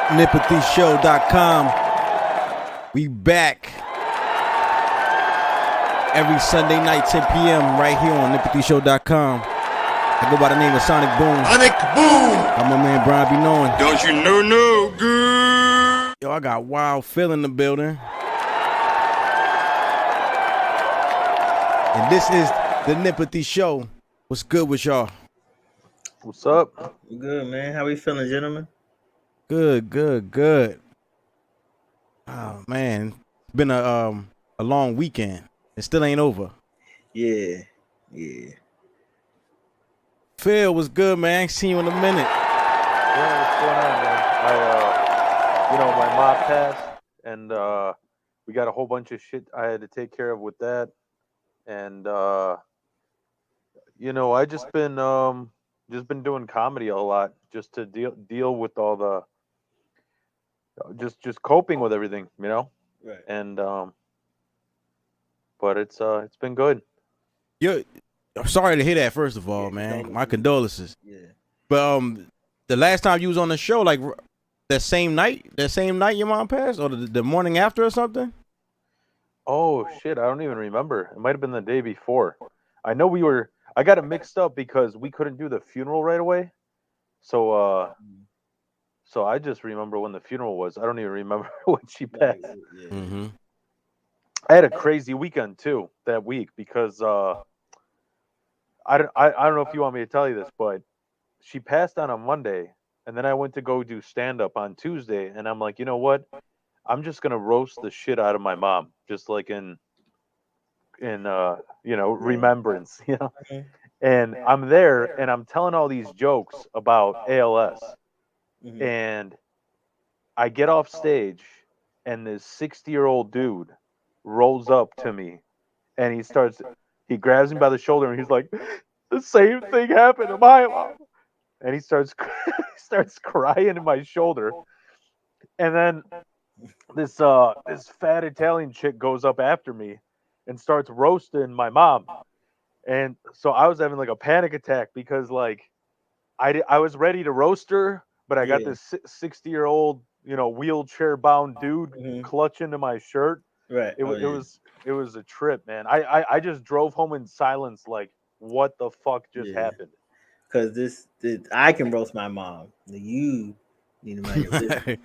NEMPATHYShow.com. We back every Sunday night, 10 p.m. right here on NEMPATHYShow.com. I go by the name of Sonic Boom. Sonic Boom! I'm my man Brian be knowing. Don't you know no good? Yo, I got Wild Phil in the building. And this is the NEMPATHY Show. What's good with y'all? What's up? Good, man. How we feeling, gentlemen? Good. Oh man, it's been a long weekend. It still ain't over. Yeah. Phil, was good, man. Ain't seen you in a minute. Yeah, what's going on, man? My mom passed, and we got a whole bunch of shit I had to take care of with that, and I just been doing comedy a lot, just to deal with all the just coping with everything, Right. and but it's been good. I'm sorry to hear that. First of all, man, my condolences. Yeah. But the last time you was on the show, like that same night your mom passed, or the morning after or something. Oh shit, I don't even remember. It might have been the day before. I know I got it mixed up because we couldn't do the funeral right away. So I just remember when the funeral was. I don't even remember when she passed. Yeah. Mm-hmm. I had a crazy weekend too that week because I don't know if you want me to tell you this, but she passed on a Monday, and then I went to go do stand up on Tuesday, and I'm like, you know what? I'm just gonna roast the shit out of my mom, just like in remembrance, Mhm. And I'm there, and I'm telling all these jokes about ALS, Mhm. and I get off stage, and this 60-year-old dude rolls up to me, and he grabs me by the shoulder, and he's like, the same thing happened to my mom. And he starts crying in my shoulder. And then this fat Italian chick goes up after me and starts roasting my mom. And so I was having like a panic attack because like I was ready to roast her, but I got Yeah. this 60-year-old, wheelchair bound dude Mhm. clutching to my shirt. Right. It was a trip, man. I just drove home in silence, like, what the fuck just happened? Because this I can roast my mom. You need to mind your business.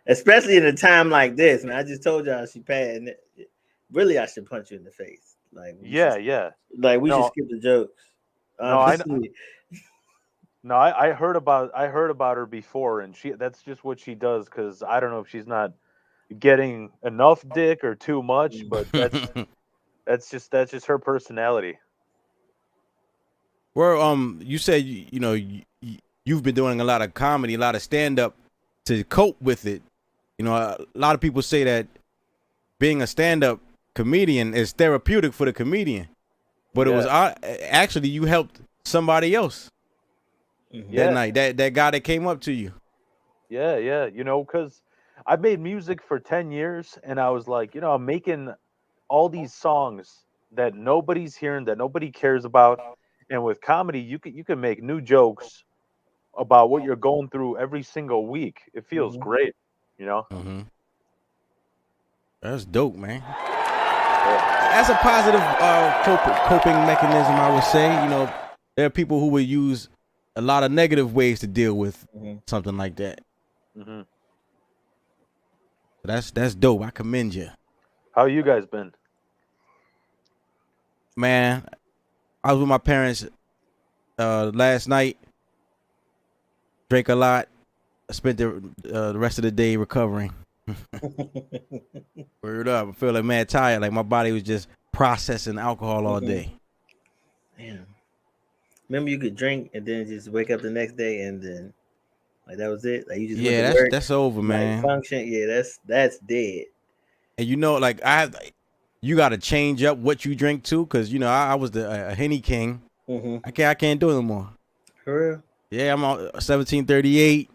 Especially in a time like this, man. I just told y'all she passed. And really, I should punch you in the face. Like, we Yeah. should skip the jokes. I heard about her before, and that's just what she does. Because I don't know if she's not getting enough dick or too much, but that's just her personality. Well, you said you've been doing a lot of comedy, a lot of stand up to cope with it. A lot of people say that being a stand up comedian is therapeutic for the comedian, but it was actually you helped somebody else that night. That guy that came up to you. Yeah. Because I've made music for 10 years, and I was like, I'm making all these songs that nobody's hearing, that nobody cares about. And with comedy, you can make new jokes about what you're going through every single week. It feels great, Mm-hmm. That's dope, man. That's a positive coping mechanism, I would say. There are people who would use a lot of negative ways to deal with something like that. Mm-hmm. That's dope. I commend you. How you guys been? Man, I was with my parents last night. Drank a lot. I spent the rest of the day recovering. Word up. I feel like mad tired. Like my body was just processing alcohol all day. Damn. Remember, you could drink and then just wake up the next day and then like that was it. Like you just went to work, that's over, man. Function. Yeah, that's dead. And like you got to change up what you drink too, because I was a Henny king. I can't do it no more. For real? Yeah, I'm on 1738.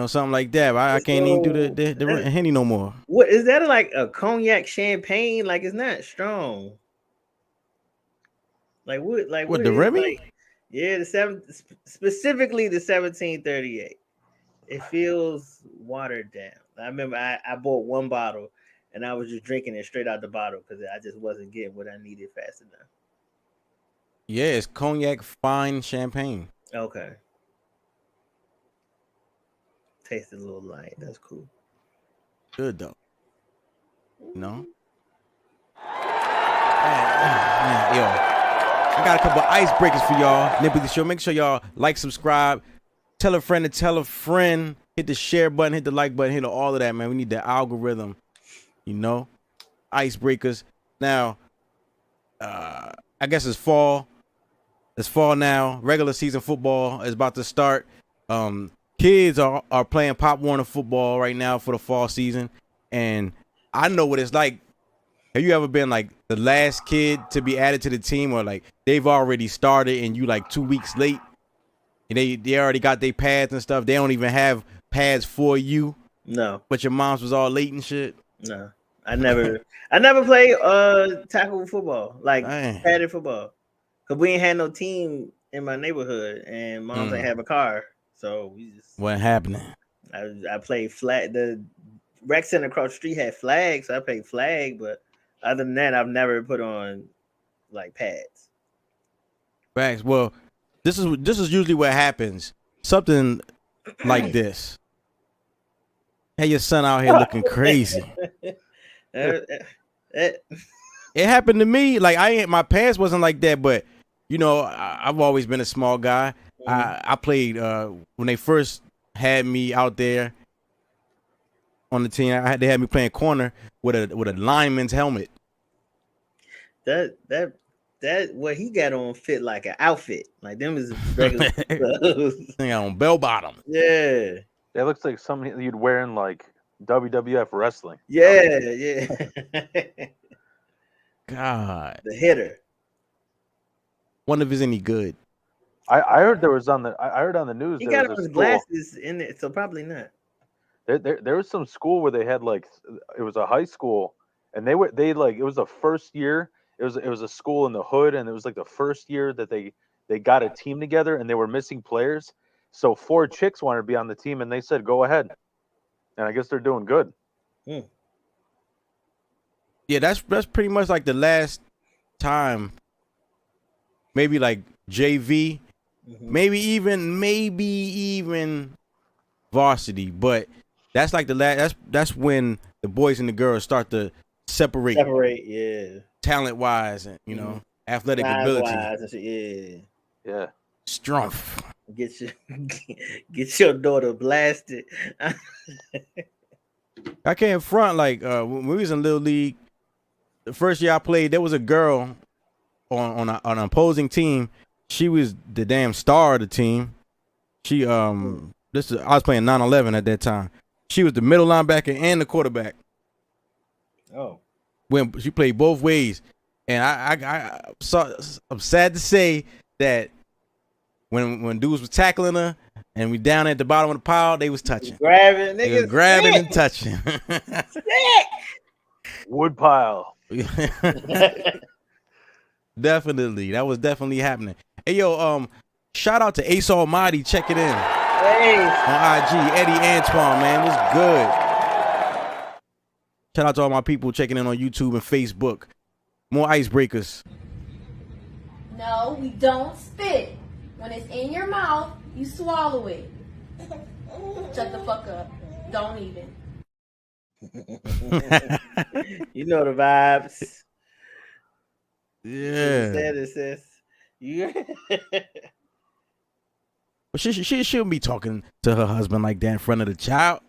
Something like that. I can't even do the Henny no more. What is that, like a cognac champagne? Like, it's not strong. Like what? Like what the Remy? Yeah, specifically the 1738. It feels watered down. I remember I bought one bottle and I was just drinking it straight out the bottle because I just wasn't getting what I needed fast enough. Yeah, it's cognac fine champagne. Okay. Tasted a little light. That's cool. Good though. No. Man, yo, I got a couple icebreakers for y'all. NEMPATHY Show. Make sure y'all like, subscribe, tell a friend to tell a friend. Hit the share button, hit the like button, hit all of that, man. We need the algorithm. You know, icebreakers. Now, I guess it's fall. It's fall now. Regular season football is about to start. Kids are playing Pop Warner football right now for the fall season, and I know what it's like. Have you ever been like the last kid to be added to the team, or like they've already started and you like 2 weeks late, and they already got their pads and stuff? They don't even have pads for you. No, but your mom's was all late and shit. No, I never played tackle football, like padded football, cause we ain't had no team in my neighborhood, and moms ain't have a car, so we just wasn't happening. I played flag. The rec center across the street had flags, so I played flag, but other than that, I've never put on like pads. Facts. Well, this is usually what happens. Something like this. Hey, your son out here looking crazy. It happened to me. Like my pants wasn't like that, but you know, I've always been a small guy. I played when they first had me out there on the team. They had me playing corner with a lineman's helmet. That what he got on fit like an outfit. Like them is regular clothes. Thing on bell bottom. Yeah. That looks like something you'd wear in like WWF wrestling. Yeah, yeah. God. The hitter. Wonder if it's any good. I heard there was on the news. He got his glasses in it, so probably not. There was some school where they had like it was a high school, and they like it was the first year. It was a school in the hood, and it was like the first year that they got a team together, and they were missing players. So 4 chicks wanted to be on the team, and they said, "Go ahead." And I guess they're doing good. Yeah, that's pretty much like the last time. Maybe like JV, maybe even varsity, but that's like the last. That's when the boys and the girls start to separate. Yeah. Talent wise, and you know, athletic ability. Yeah. Strength. Get your daughter blasted. I can't front like when we was in Little League. The first year I played, there was a girl on an opposing team. She was the damn star of the team. She I was playing 9-11 at that time. She was the middle linebacker and the quarterback. Oh. When she played both ways, and I'm sad to say that when dudes was tackling her and we down at the bottom of the pile, they was touching, grabbing, they was grabbing and touching. Wood pile. Definitely, that was definitely happening. Hey yo, shout out to Ace Almighty, check it in. Hey. On IG, Eddie Antoine, man, what's good? Shout out to all my people checking in on YouTube and Facebook. More icebreakers. No, we don't spit. When it's in your mouth, you swallow it. Shut the fuck up. Don't even. You know the vibes. Yeah. It says. Yeah. But she shouldn't be talking to her husband like that in front of the child.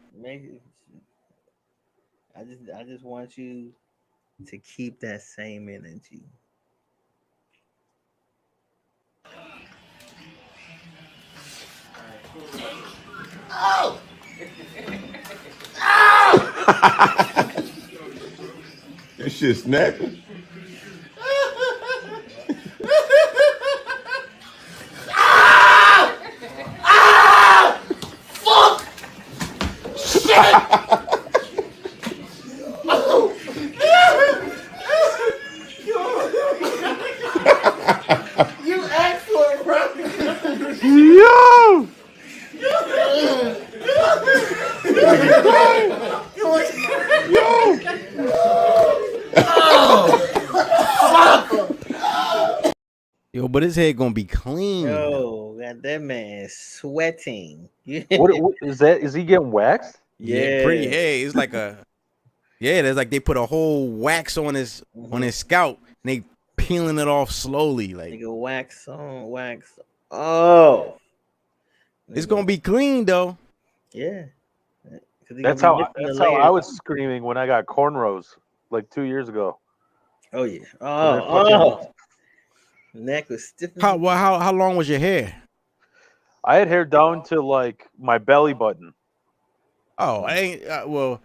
I just want you to keep that same energy. Oh! Oh! That shit snapping. Fuck! Shit! You asked for it, bro. Yo! Yo, but his head gonna be clean. Yo, got that man sweating. What is that? Is he getting waxed? Pretty. Yeah, it's like a. Yeah, there's like they put a whole wax on his scalp and they peeling it off slowly. Like Nigga, wax on, wax. Oh, it's gonna be clean though. yeah. That's how I was screaming when I got cornrows like 2 years ago. Oh yeah. Oh. Neck was stiff. How long was your hair? I had hair down to like my belly button. Oh, I ain't. Well,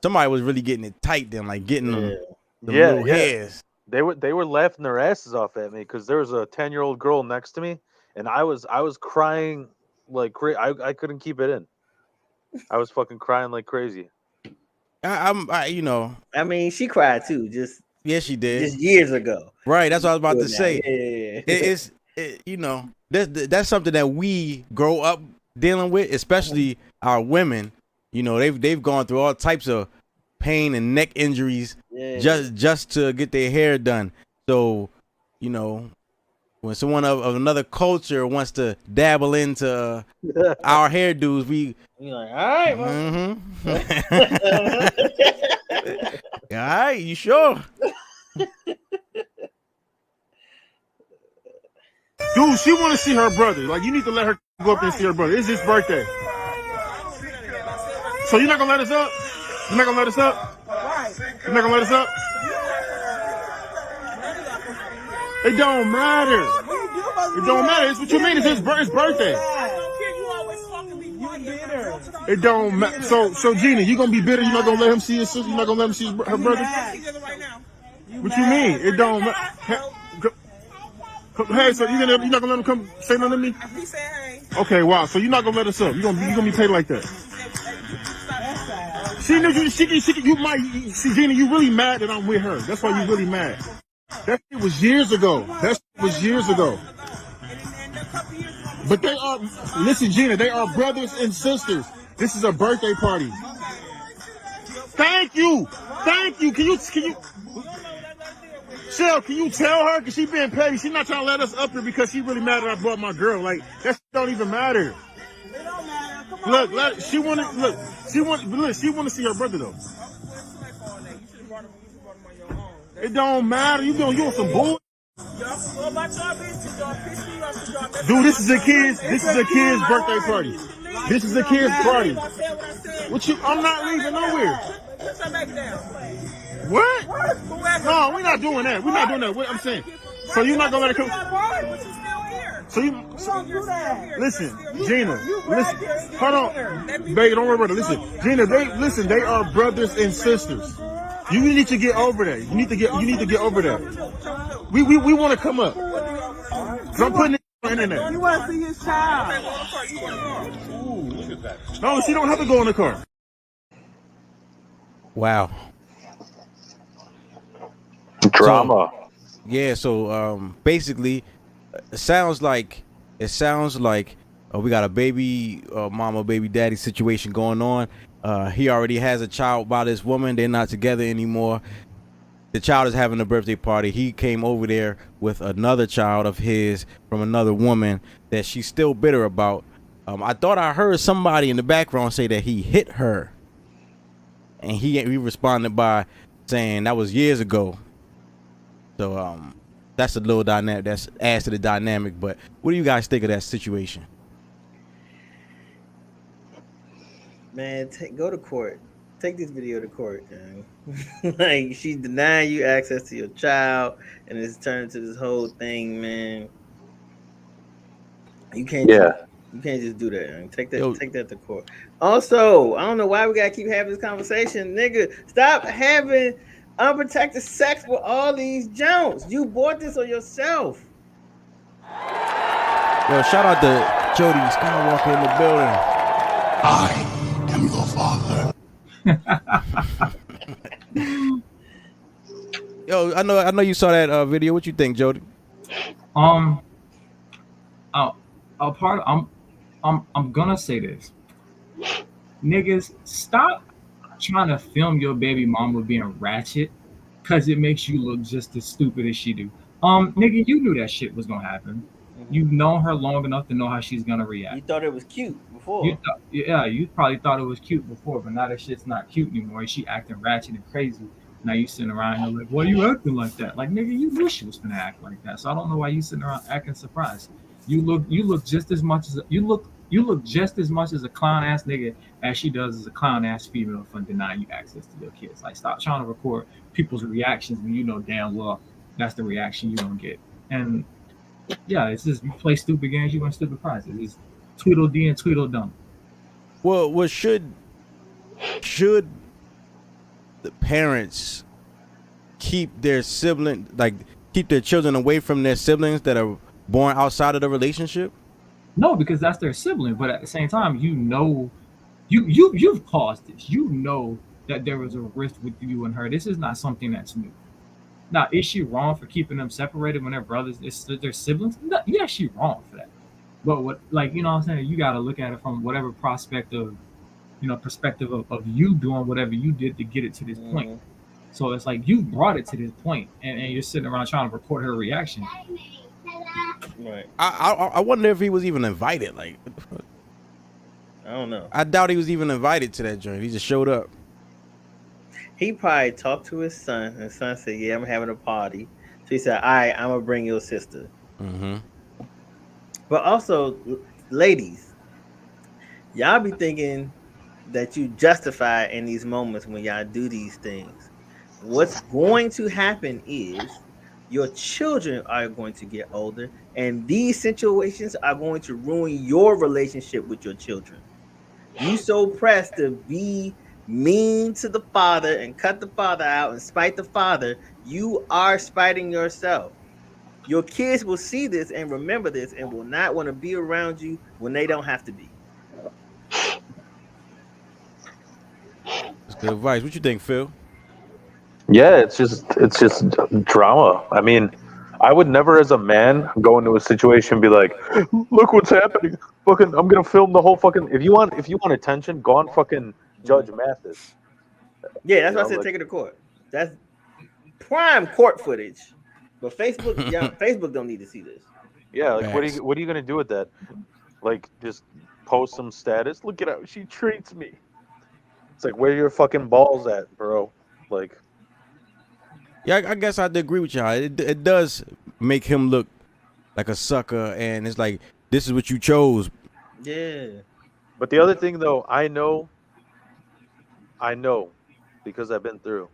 somebody was really getting it tight then, like getting them little hairs. They were laughing their asses off at me because there was a 10-year-old girl next to me, and I was crying like crazy. I couldn't keep it in. I was fucking crying like crazy. I mean, she cried too. Yeah, she did. Just years ago. Right. That's what I was about to say. Yeah. That's something that we grow up dealing with, especially our women. You know, they've gone through all types of pain and neck injuries just to get their hair done. So, you know, when someone of another culture wants to dabble into our hairdos, you're like, all right, all right, you sure? Dude, she want to see her brother. Like, you need to let her go up and see her brother. It's his birthday. So you're not gonna let us up? You're not gonna let us up? You're not gonna let us up? It don't matter. It don't matter. It's what you mean. It's his birthday. It don't matter. So Gina, you gonna be bitter? You're not gonna let him see his sister? You're not gonna let him see her brother? What you mean? It don't matter. Hey, so you're not gonna let him come say nothing to me? He said, hey. Okay, wow. So you're not gonna let us up? You're gonna be paid like that? She knew you might see, Gina. You really mad that I'm with her? That's why you really mad. That shit was years ago. But they are. Listen, Gina. They are brothers and sisters. This is a birthday party. Thank you. Can you? Shell, can you tell her? Because she being petty. She's not trying to let us up here because she really mad that I brought my girl. Like, that don't even matter. It don't matter. Come on, Look, she want to see her brother, though. It don't matter. You on some bull. Dude, this is a kid's birthday party. This is a kid's party. I'm not leaving nowhere. What? No, we're not doing that. What I'm saying. So you're not gonna let her come? So listen, Gina. Listen, hold on, baby. Don't worry about it. Listen, Gina. They are brothers and sisters. You need to get over that. You need to get over that. We want to come up. So I'm putting it on the internet. You want to see his child? No, she don't have to go in the car. Wow. Drama. So basically it sounds like we got a baby mama baby daddy situation going on. He already has a child by this woman. They're not together anymore. The child is having a birthday party. He came over there with another child of his from another woman that she's still bitter about. I thought I heard somebody in the background say that he hit her, and he responded by saying that was years ago. So that's a little dynamic. That's adds to the dynamic. But what do you guys think of that situation? Man, go to court. Take this video to court, man. Like, she's denying you access to your child, and it's turned to this whole thing, man. You can't just do that, man. Take that to court. Also, I don't know why we gotta keep having this conversation, nigga. Stop having unprotected sex with all these Jones. You bought this on yourself. Yo, shout out to Jody Skywalker in the building. I am your father. Yo, I know you saw that video. What you think, Jody? a part. I'm gonna say this, niggas, stop trying to film your baby mama being ratchet, cause it makes you look just as stupid as she do. Nigga, you knew that shit was gonna happen. You've known her long enough to know how she's gonna You react. thought it was cute You before. thought, yeah, you probably thought it was cute before, but now that shit's not cute anymore. She acting ratchet and crazy. Now you sitting around here like, why you acting like that? Like, nigga, you knew she was gonna act like that. So I don't know why you sitting around acting surprised. You look just as much as you look just as much as a clown ass nigga as she does as a clown ass female for denying you access to your kids. Like, stop trying to record people's reactions when you know damn well that's the reaction you gonna get. And yeah, it's just you play stupid games, you win stupid prizes. It's Tweedledee and Tweedledum. Well, should the parents keep their keep their children away from their siblings that are born outside of the relationship? No, because that's their sibling. But at the same time, you've caused this. You know that there was a rift with you and her. This is not something that's new. Now, is she wrong for keeping them separated when they're brothers? It's their siblings. No, yeah, she wrong for that. But what, like, you know what I'm saying? You got to look at it from whatever perspective of you doing whatever you did to get it to this point. So it's like you brought it to this point, and you're sitting around trying to record her reaction. Right. I wonder if he was even invited. Like, I don't know. I doubt he was even invited to that joint. He just showed up. He probably talked to his son, and his son said, "Yeah, I'm having a party." So he said, "All right, I'm gonna bring your sister." Mm-hmm. But also, ladies, y'all be thinking that you justify in these moments when y'all do these things. What's going to happen is your children are going to get older, and these situations are going to ruin your relationship with your children. You so pressed to be mean to the father and cut the father out and spite the father, you are spiting yourself. Your kids will see this and remember this and will not want to be around you when they don't have to be. That's good advice. What you think, Phil? Yeah, it's just drama. I mean, I would never, as a man, go into a situation and be like, "Look what's happening! Fucking, I'm gonna film the whole fucking." If you want attention, go on fucking Judge Mathis. Yeah, that's You why know, I said like, take it to court. That's prime court footage. But Facebook, yeah, Facebook don't need to see this. yeah, like Facts. what are you gonna do with that? Like, just post some status. Look at how she treats me. It's like, where your fucking balls at, bro? Like, Yeah, I guess I'd agree with y'all. It does make him look like a sucker, and it's like this is what you chose. Yeah. but the other thing though, I know, because I've been through.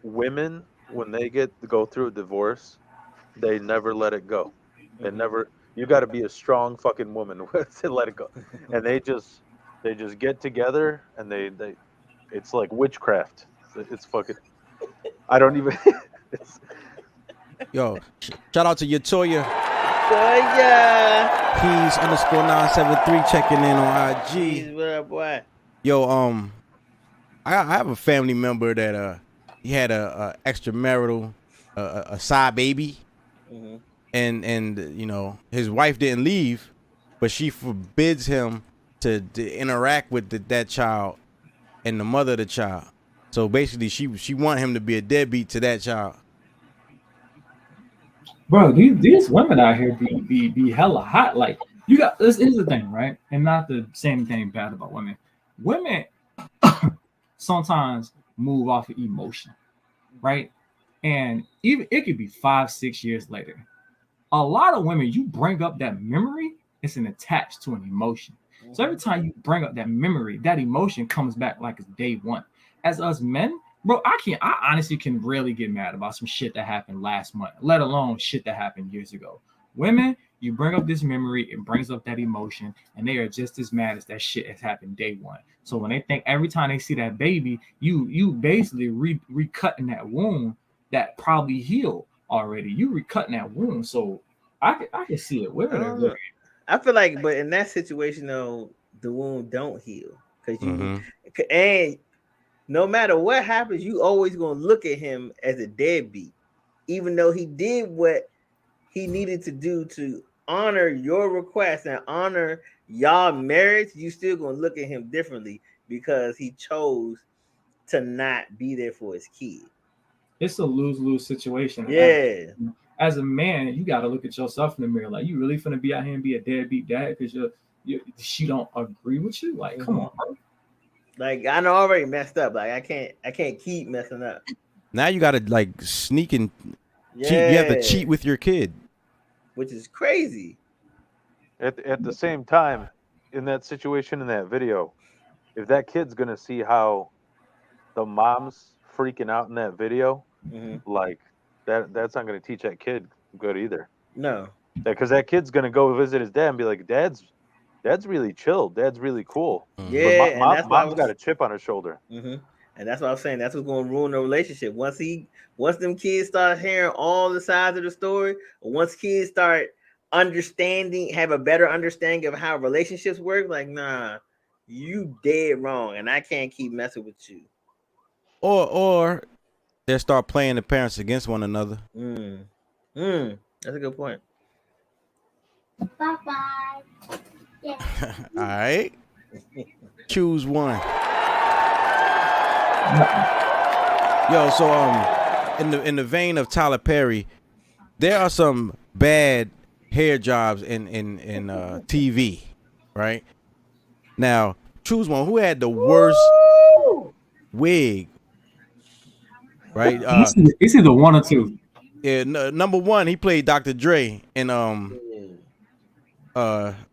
Women, when they go through a divorce, they never let it go. They never. You got to be a strong fucking woman to let it go, and they just get together and they it's like witchcraft. It's fucking. I don't even. It's, Yo, shout out to Yatoya Boy, yeah. Keys _973 checking in on Jeez, IG. what up, boy? Yo, I have a family member that he had a extramarital a side baby, and you know his wife didn't leave, but she forbids him to interact with that child and the mother of the child. So basically, she want him to be a deadbeat to that child. Bro, these women out here be hella hot. Like, you got this is the thing, right? And not to say anything bad about women. Women sometimes move off of emotion, right? And even it could be 5-6 years later. A lot of women, you bring up that memory, it's an attached to an emotion. So every time you bring up that memory, that emotion comes back like it's day one. As us men, bro, I honestly can really get mad about some shit that happened last month, let alone shit that happened years ago. Women, you bring up this memory, it brings up that emotion, and they are just as mad as that shit has happened day one. So when they think every time they see that baby, you basically recutting that wound that probably healed already. You recutting that wound. So I can see it. Women are very. I feel like, but in that situation though, the wound don't heal because Mhm. and no matter what happens, you always gonna look at him as a deadbeat, even though he did what he needed to do to honor your request and honor y'all marriage, you still gonna look at him differently because he chose to not be there for his kid. It's a lose-lose situation. Yeah. As a man, you got to look at yourself in the mirror. Like, you really finna be out here and be a deadbeat dad because she don't agree with you? Like, come on, bro. Like, I know I already messed up. Like, I can't keep messing up. Now you got to like sneak and cheat. You have to cheat with your kid, which is crazy. At the same time, in that situation, in that video, if that kid's gonna see how the mom's freaking out in that video, like that's not gonna teach that kid good either. No, because that kid's gonna go visit his dad and be like, Dad's really chill. Dad's really cool. Yeah, but mom's got a chip on her shoulder. And that's what I was saying. That's what's going to ruin the relationship. Once them kids start hearing all the sides of the story, or once kids start have a better understanding of how relationships work, like, nah, you dead wrong, and I can't keep messing with you. Or they start playing the parents against one another. That's a good point. Bye-bye. Yeah. All right. Choose one. Yo, so in the vein of Tyler Perry, there are some bad hair jobs in TV, right? Now, choose one. Who had the worst wig? Right? It's either one or two. Yeah, number one, he played Dr. Dre in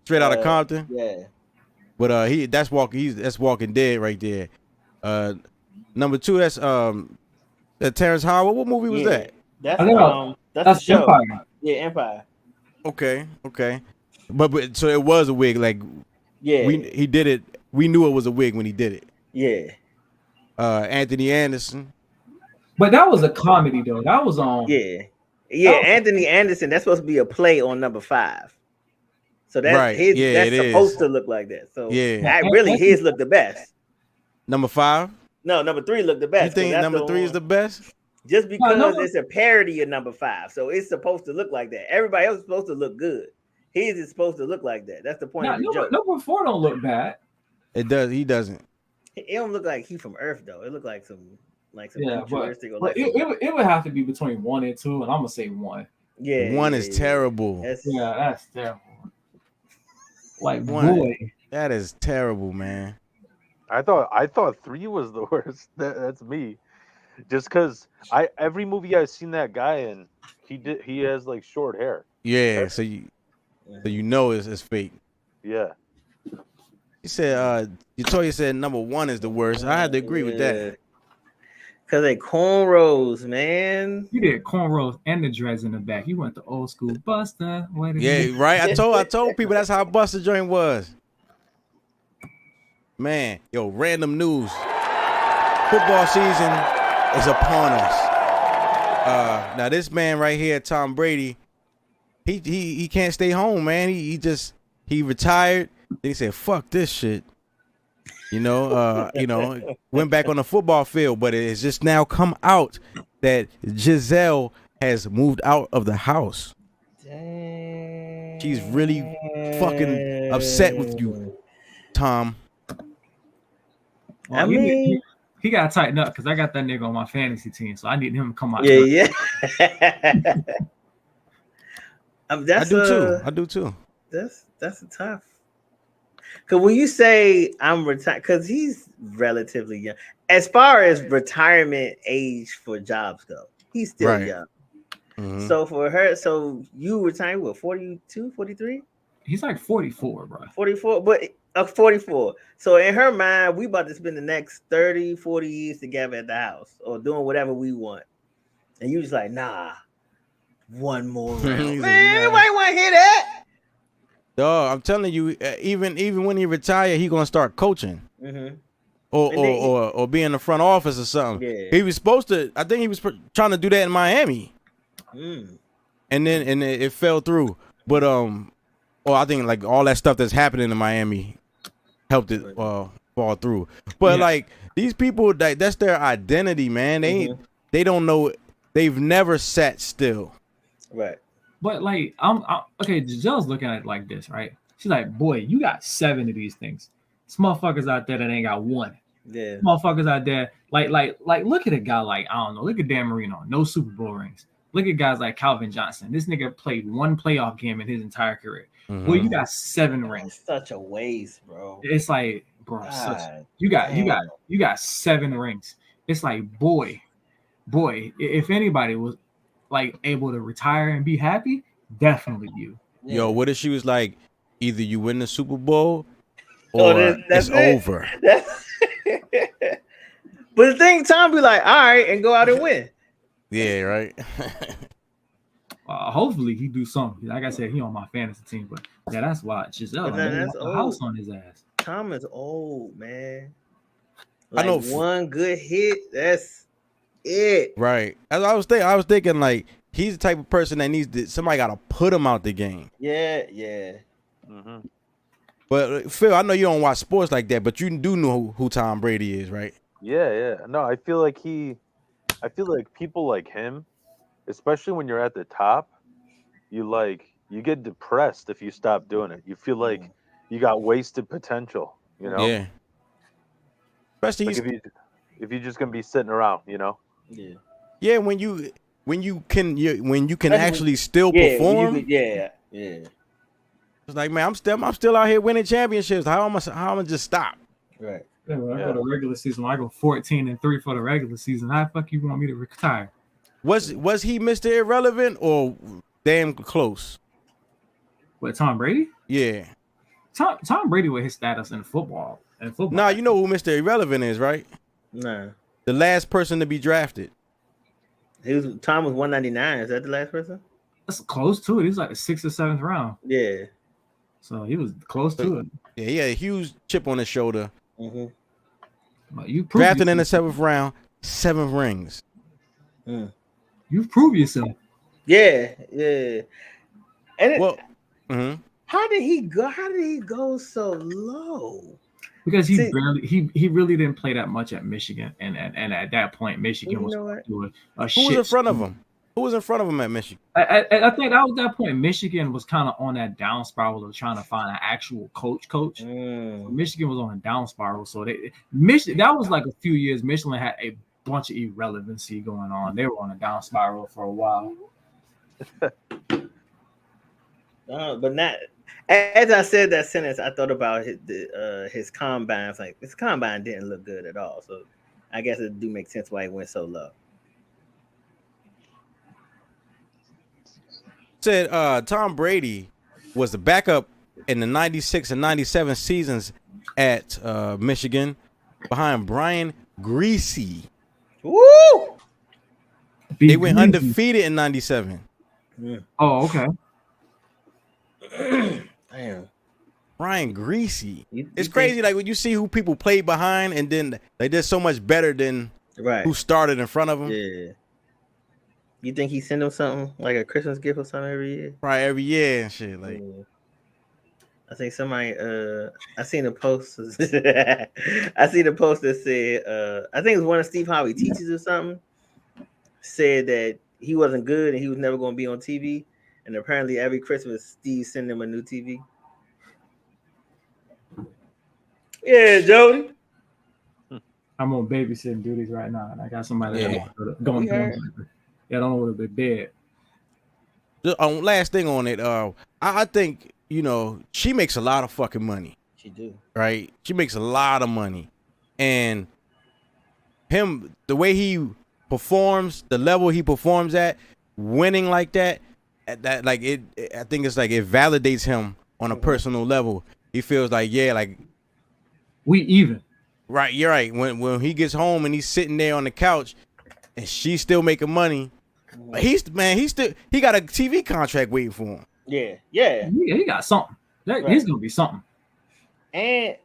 Straight Outta Compton. Yeah. But that's Walking Dead right there. Number two, that's Terrence Howard. What movie was that? That's the show. Empire. Yeah, Empire. Okay. But so it was a wig. Like, yeah, he did it. We knew it was a wig when he did it. Yeah. Anthony Anderson. But that was a comedy though. That was on. Yeah. Anthony Anderson. That's supposed to be a play on number 5. So that's right. That's supposed to look like that. So his look the best. Number 5. No, number 3 looked the best. You think number 3 is the best? Just because it's a parody of number 5, so it's supposed to look like that. Everybody else is supposed to look good. His is supposed to look like that. That's the point of the joke. Number 4 don't look bad. It does. He doesn't. It don't look like he from Earth though. It look like some futuristic. But it would have to be between 1 and 2, and I'm gonna say 1. Yeah, 1 is terrible. That's terrible. Like, one, boy, that is terrible, man. I thought 3 was the worst. That's me. Just because every movie I've seen that guy in, he has like short hair. Yeah, so you know it's fake. Yeah. He said Toya said number 1 is the worst. I had to agree with that. Cause they cornrows, man. You did cornrows and the dreads in the back. You went to old school Buster. Yeah, right. I told people that's how Buster joint was. Man, yo, random news. Football season is upon us. Now this man right here, Tom Brady, he can't stay home, man. He retired. They said, fuck this shit. Went back on the football field, but it has just now come out that Giselle has moved out of the house. Dang. She's really fucking upset with you, Tom. Well, he got to tighten up because I got that nigga on my fantasy team, so I need him to come out. Yeah. I do too. That's a tough. Because when you say I'm retired, because he's relatively young, as far as retirement age for jobs go, he's still young. Mm-hmm. So for her, you retired what, 42, 43? He's like 44, bro. 44, but 44. So in her mind, we about to spend the next 30, 40 years together at the house or doing whatever we want. And you just like, nah, one more round. Man, anybody want to hear that? Dog, I'm telling you, even when he retire, he gonna start coaching, or be in the front office or something. Yeah. He was supposed to. I think he was trying to do that in Miami, and then it fell through. But I think like all that stuff that's happening in Miami helped it fall through. But like these people, that's their identity, man. They don't know. They've never sat still. Right. But like, I'm okay. Giselle's looking at it like this, right? She's like, boy, you got 7 of these things. Some motherfuckers out there that ain't got 1. Yeah. Motherfuckers out there, like, look at a guy like, I don't know, look at Dan Marino, no Super Bowl rings. Look at guys like Calvin Johnson. This nigga played 1 playoff game in his entire career. Well, you got 7 rings. Such a waste, bro. It's like, bro, God, you got 7 rings. It's like, boy, if anybody was like able to retire and be happy, definitely you. Yo, what if she was like, either you win the Super Bowl or that's it's over? But the thing, Tom be like, all right, and go out and win. Yeah, right. Hopefully he do something. Like I said, he on my fantasy team, but yeah, that's why Giselle that's a house on his ass. Tom is old, man. I know one good hit, that's it. Right. As I was thinking like he's the type of person that needs to, somebody got to put him out the game. Yeah. Mm-hmm. But Phil, I know you don't watch sports like that, but you do know who Tom Brady is, right? Yeah. No, I feel like people like him, especially when you're at the top, you get depressed if you stop doing it. You feel like you got wasted potential, you know? Yeah. Especially like if you're just gonna be sitting around, you know? Yeah. Yeah, when you can actually still perform. Yeah. It's like, man, I'm still out here winning championships. How am I gonna just stop? Right. Yeah, well, I go to regular season. I go 14-3 for the regular season. How the fuck you want me to retire? Was he Mr. Irrelevant or damn close? What, Tom Brady? Yeah. Tom Brady with his status in football. Nah, you know who Mr. Irrelevant is, right? Nah. The last person to be drafted. Tom was 199. Is that the last person? That's close to it. He was like the 6th or 7th round. Yeah. So he was close to it. Yeah, he had a huge chip on his shoulder. Mm-hmm. But you drafted in the 7th round, 7 rings. You've proved yourself. Yeah. And how did he go so low? Because he really didn't play that much at Michigan, and at that point, Michigan was doing a shit. Who was in front of him? Who was in front of him at Michigan? I think that was that point. Michigan was kind of on that down spiral of trying to find an actual coach. Michigan was on a down spiral, so that was like a few years. Michigan had a bunch of irrelevancy going on. They were on a down spiral for a while. But not. As I said that sentence, I thought about his combine. Like his combine didn't look good at all. So I guess it do make sense why he went so low. Said Tom Brady was the backup in the 96 and 97 seasons at Michigan behind Brian Greasy. Woo! They went undefeated in 97. Oh, okay. Damn. Brian Greasy. It's crazy, like when you see who people played behind, and then they did so much better than who started in front of them. Yeah. You think he send them something like a Christmas gift or something every year? Right, every year and shit. Like, I think somebody. I seen a post. I seen a post that said, I think it was one of Steve Harvey teachers or something, said that he wasn't good and he was never going to be on TV. And apparently every Christmas, Steve sent him a new TV. Yeah, Jody. I'm on babysitting duties right now, and I got somebody going through. Yeah, I don't know what to bed. Last thing on it, I think, she makes a lot of fucking money. She do. Right? She makes a lot of money. And him, the way he performs, the level he performs at, winning like that, I think it's like it validates him on a personal level. He feels like, we even. Right, you're right. When he gets home and he's sitting there on the couch and she's still making money, he got a TV contract waiting for him. Yeah. He got something. He's gonna be something. But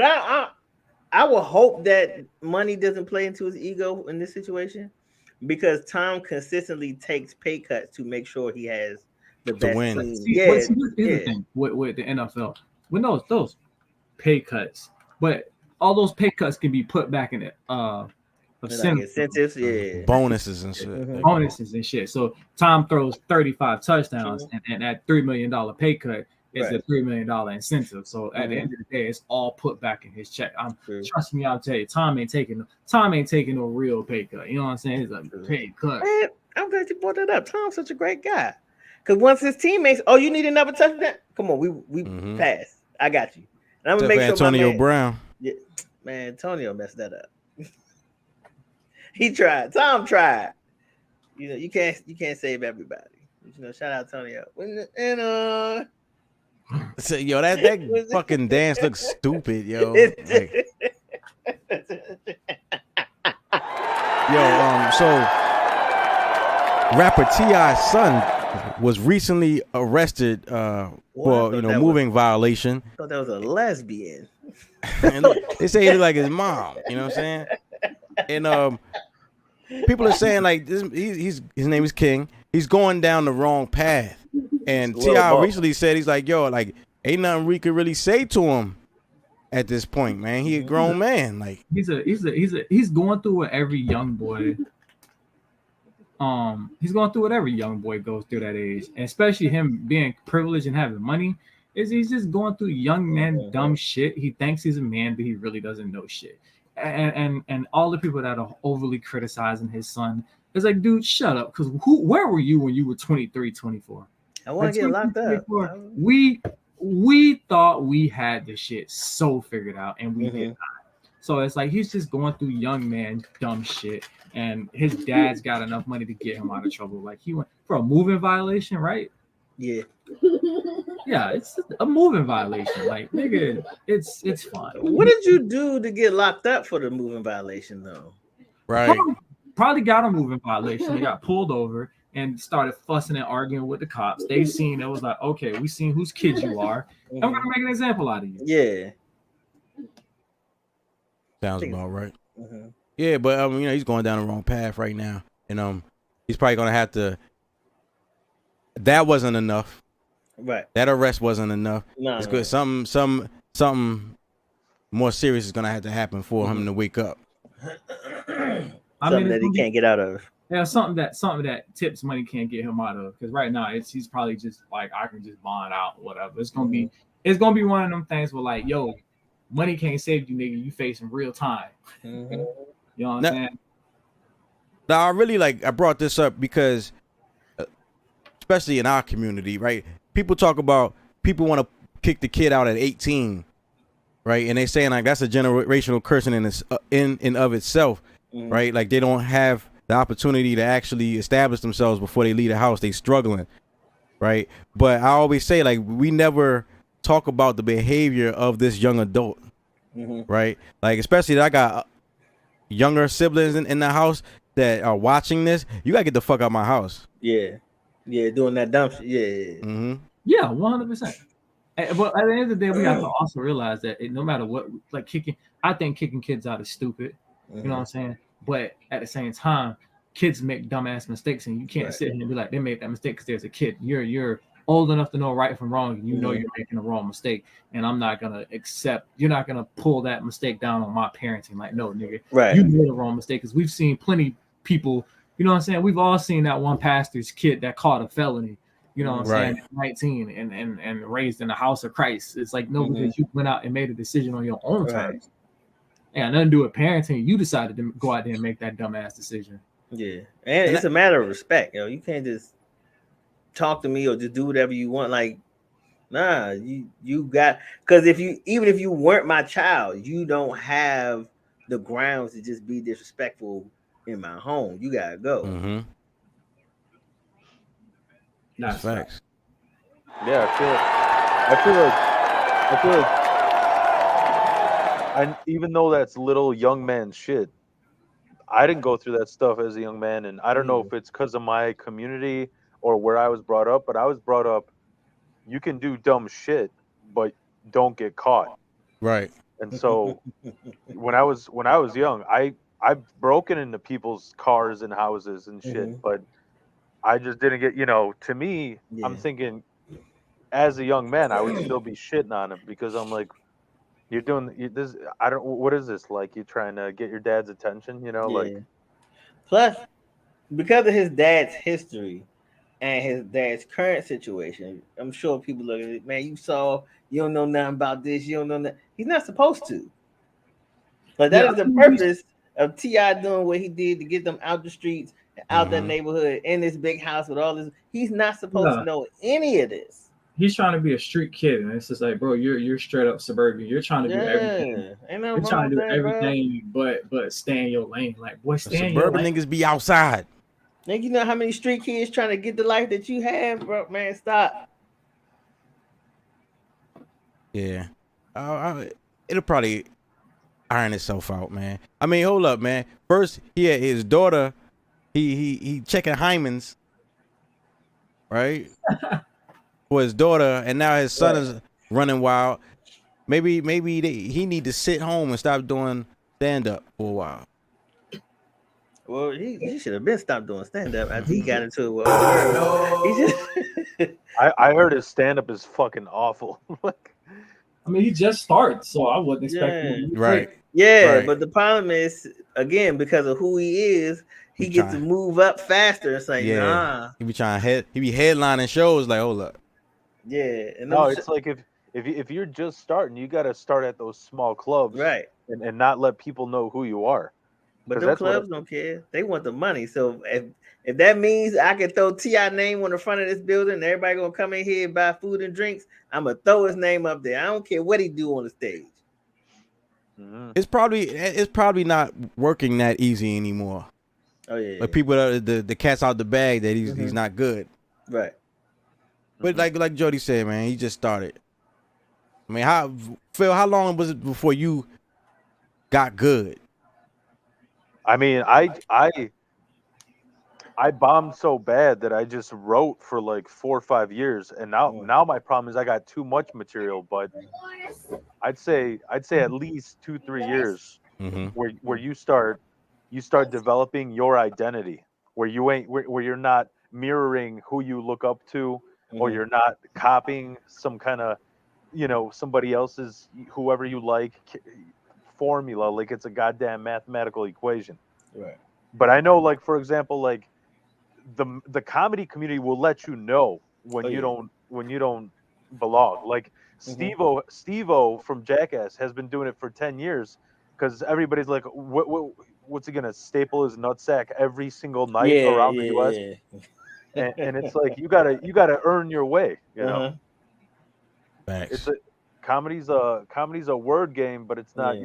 I would hope that money doesn't play into his ego in this situation, because Tom consistently takes pay cuts to make sure he has the best win. team. Here's the thing with the NFL. With those pay cuts, but all those pay cuts can be put back in of Like cinema, incentives, yeah. Bonuses and shit. Mhm. bonuses and shit. So Tom throws 35 touchdowns, and that $3 million pay cut is a $3 million incentive. So at the end of the day, it's all put back in his check. Trust me, I'll tell you, Tom ain't taking no real pay cut. You know what I'm saying? It's a pay cut. Man, I'm glad you brought that up. Tom's such a great guy. Because once his teammates, oh, you need another touchdown? Come on, we pass. I got you. And I'm gonna make sure Antonio Brown. Yeah, man, Antonio messed that up. He tried. Tom tried. You know, you can't save everybody. You know, shout out Antonio. So, yo, that fucking dance looks stupid, yo. Like, so rapper T.I.'s son was recently arrested for moving violation. I thought that was a lesbian. And they say he look like his mom. You know what I'm saying? And people are saying like this. His name is King. He's going down the wrong path. And T.I. recently said he's like, yo, like ain't nothing we could really say to him at this point, man. He a grown man. Like he's going through what every young boy. He's going through what every young boy goes through that age, and especially him being privileged and having money. He's just going through young man dumb shit. He thinks he's a man, but he really doesn't know shit. And all the people that are overly criticizing his son, it's like, dude, shut up. Because where were you when you were 23, 24? I want to get locked up. We thought we had the shit so figured out, and we did not. So it's like he's just going through young man dumb shit, and his dad's got enough money to get him out of trouble. Like he went for a moving violation, right? Yeah. Yeah, it's a moving violation. Like, nigga, it's fine. What did you do to get locked up for the moving violation, though? Right. Probably got a moving violation. They got pulled over and started fussing and arguing with the cops. They seen it was like, okay, we seen whose kid you are. I'm gonna make an example out of you. Yeah. Sounds about right. Yeah, but he's going down the wrong path right now, and he's probably gonna have to. That wasn't enough. Right. That arrest wasn't enough. No, it's good. Something more serious is gonna have to happen for him to wake up. Something that he can't get out of. Yeah, something that Tip's money can't get him out of. Because right now he's probably just like, I can just bond out, whatever. It's gonna be one of them things where like, yo, money can't save you, nigga. You facing real time. You know what I'm saying? Now I brought this up because, especially in our community, right? People talk about people want to kick the kid out at 18, right? And they saying like that's a generational cursing in of itself, right? Like they don't have the opportunity to actually establish themselves before they leave the house. They struggling, right? But I always say like we never talk about the behavior of this young adult, right? Like especially that I got younger siblings in the house that are watching this. You gotta get the fuck out of my house. Yeah, doing that dumb shit. Yeah. Yeah, 100%. But at the end of the day, we have to also realize that no matter what, like I think kicking kids out is stupid. You know what I'm saying? But at the same time, kids make dumbass mistakes, and you can't sit here and be like, they made that mistake because there's a kid. You're old enough to know right from wrong, and you know you're making a wrong mistake. And I'm not gonna you're not gonna pull that mistake down on my parenting. Like, no, nigga, you made a wrong mistake. Because we've seen plenty people. You know what I'm saying? We've all seen that one pastor's kid that caught a felony. You know what I'm saying? 19 and raised in the house of Christ. It's like, no, because you went out and made a decision on your own terms. And nothing to do with parenting. You decided to go out there and make that dumbass decision. Yeah. And it's a matter of respect. You can't just talk to me or just do whatever you want. Like, nah, you got, because even if you weren't my child, you don't have the grounds to just be disrespectful in my home. You gotta go. That's facts. Yeah, I feel like, and even though that's little young man shit, I didn't go through that stuff as a young man, and I don't know if it's because of my community or where I was brought up, but I was brought up, you can do dumb shit, but don't get caught. Right. And so when I was young, I've broken into people's cars and houses and shit, but I just didn't get, to me, I'm thinking as a young man, I would still be shitting on him because I'm like, You're doing this. I don't. What is this like? You trying to get your dad's attention? You know, like Yeah. Plus, because of his dad's history and his dad's current situation, I'm sure people look at it, man, you don't know nothing about this, you don't know that. He's not supposed to. But that Yeah, is the purpose of T.I. doing what he did to get them out the streets, out that neighborhood, in this big house with all this. He's not supposed to know any of this. He's trying to be a street kid, and it's just like, bro, you're straight up suburban. You're trying to do everything. Ain't You're nothing trying wrong to do with that, bro. everything, but stay in your lane. Like, boy, stay in your Suburban lane. niggas be outside. Think you know how many street kids trying to get the life that you have, bro? Man, stop. Yeah, it'll probably iron itself out, man. I mean, hold up, man. First, he had his daughter. He checking hymens, right, for his daughter, and now his son is running wild. Maybe he need to sit home and stop doing stand up for a while. Well, he should have been stopped doing stand up after he got into it with old girl. He just I heard his stand up is fucking awful. Like, I mean, he just starts, so I wouldn't expect him to be Right. great. Yeah, Right. but the problem is, again, because of who he is, he He gets to trying. move up faster. It's like, Yeah, nah, he be headlining shows. Like, hold up. yeah, and no, them it's like if you're just starting, you got to start at those small clubs, right. and not let people know who you are. But 'Cause them that's what clubs don't care. They want the money. So if that means I can throw T.I. name on the front of this building and everybody gonna come in here and buy food and drinks, I'm gonna throw his name up there. I don't care what he do on the stage. It's probably not working that easy anymore. Oh yeah, Like people the cat's out the bag that he's not good. right. But like Jody said, man, he just started. I mean, Phil, how long was it before you got good? I mean, I bombed so bad that I just wrote for like 4 or 5 years, and now my problem is I got too much material. But I'd say at least 2-3 years where you start developing your identity, where you're not mirroring who you look up to, or you're not copying some kind of somebody else's, whoever you like, formula, like it's a goddamn mathematical equation. Right. But I know, like, for example, like the comedy community will let you know when you don't belong. Like Steve-O from Jackass has been doing it for 10 years because everybody's like, what's he gonna staple his nutsack every single night around the US? Yeah. And it's like you gotta earn your way, you know. Thanks. Comedy's a word game, but it's not,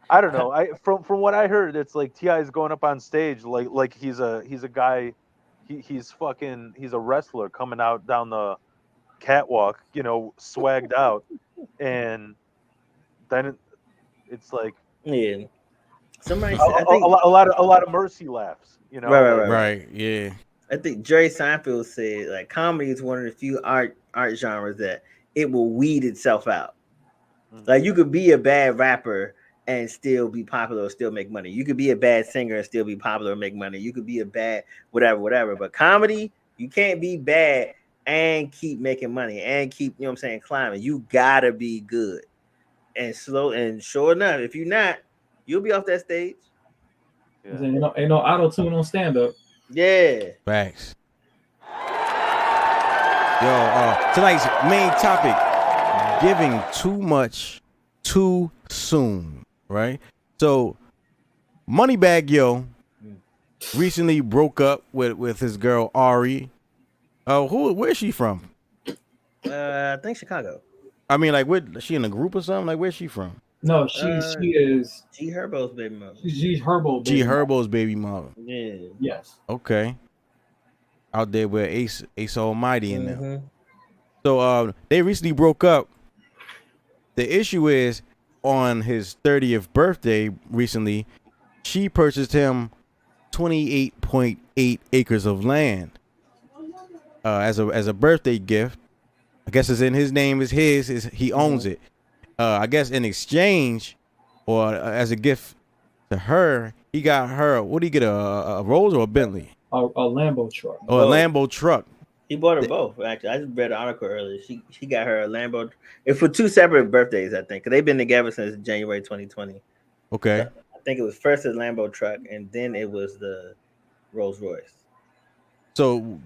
I don't know. From what I heard, it's like T.I. is going up on stage like he's a guy, he's a wrestler coming out down the catwalk, swagged out, and then it's like Somebody a said, I think lot of mercy laughs, Right. Yeah. I think Jerry Seinfeld said like comedy is one of the few art genres that it will weed itself out. Like you could be a bad rapper and still be popular or still make money. You could be a bad singer and still be popular and make money. You could be a bad whatever. But comedy, you can't be bad and keep making money and keep, climbing. You gotta be good. And sure enough, if you're not, you'll be off that stage. Yeah. Ain't no auto tune on stand up. Yeah. Facts. Yo, tonight's main topic: giving too much too soon. Right? So, Moneybagg Yo recently broke up with his girl Ari. Where's she from? I think Chicago. I mean, like, is she in a group or something? Like, where's she from? No, she is G Herbo's baby mother. She's Herbo. G Herbo's baby mother. Yeah. Yes. Okay. Out there with Ace Almighty in them. So they recently broke up. The issue is on his 30th birthday recently, she purchased him 28.8 acres of land as a birthday gift. I guess it's in his name, he owns it. I guess in exchange or as a gift to her, he got her, what did he get, a Rolls or a Bentley? A Lambo truck. Oh, a Lambo truck. He bought her both. Actually, I just read an article earlier. She got her a Lambo. It's for 2 separate birthdays, I think. 'Cause they've been together since January 2020. Okay. So I think it was first the Lambo truck, and then it was the Rolls Royce. So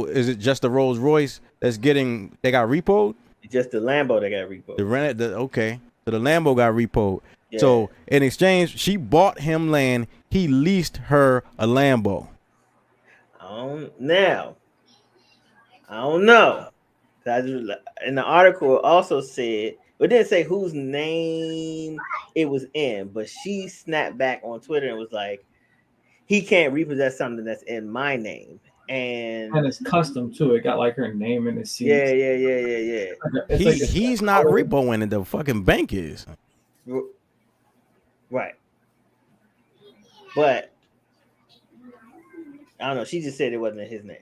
is it just the Rolls Royce that's getting? They got repoed. Just the Lambo that got repoed. The rent. Okay. So the Lambo got repoed. Yeah. So in exchange, she bought him land. He leased her a Lambo. Now, I don't know. In the article, it also said it didn't say whose name it was in, but she snapped back on Twitter and was like, "He can't repossess something that's in my name." And it's custom too. It got like her name in the seat. yeah. He's not repoing it. The fucking bank is. Right. But I don't know. She just said it wasn't in his name.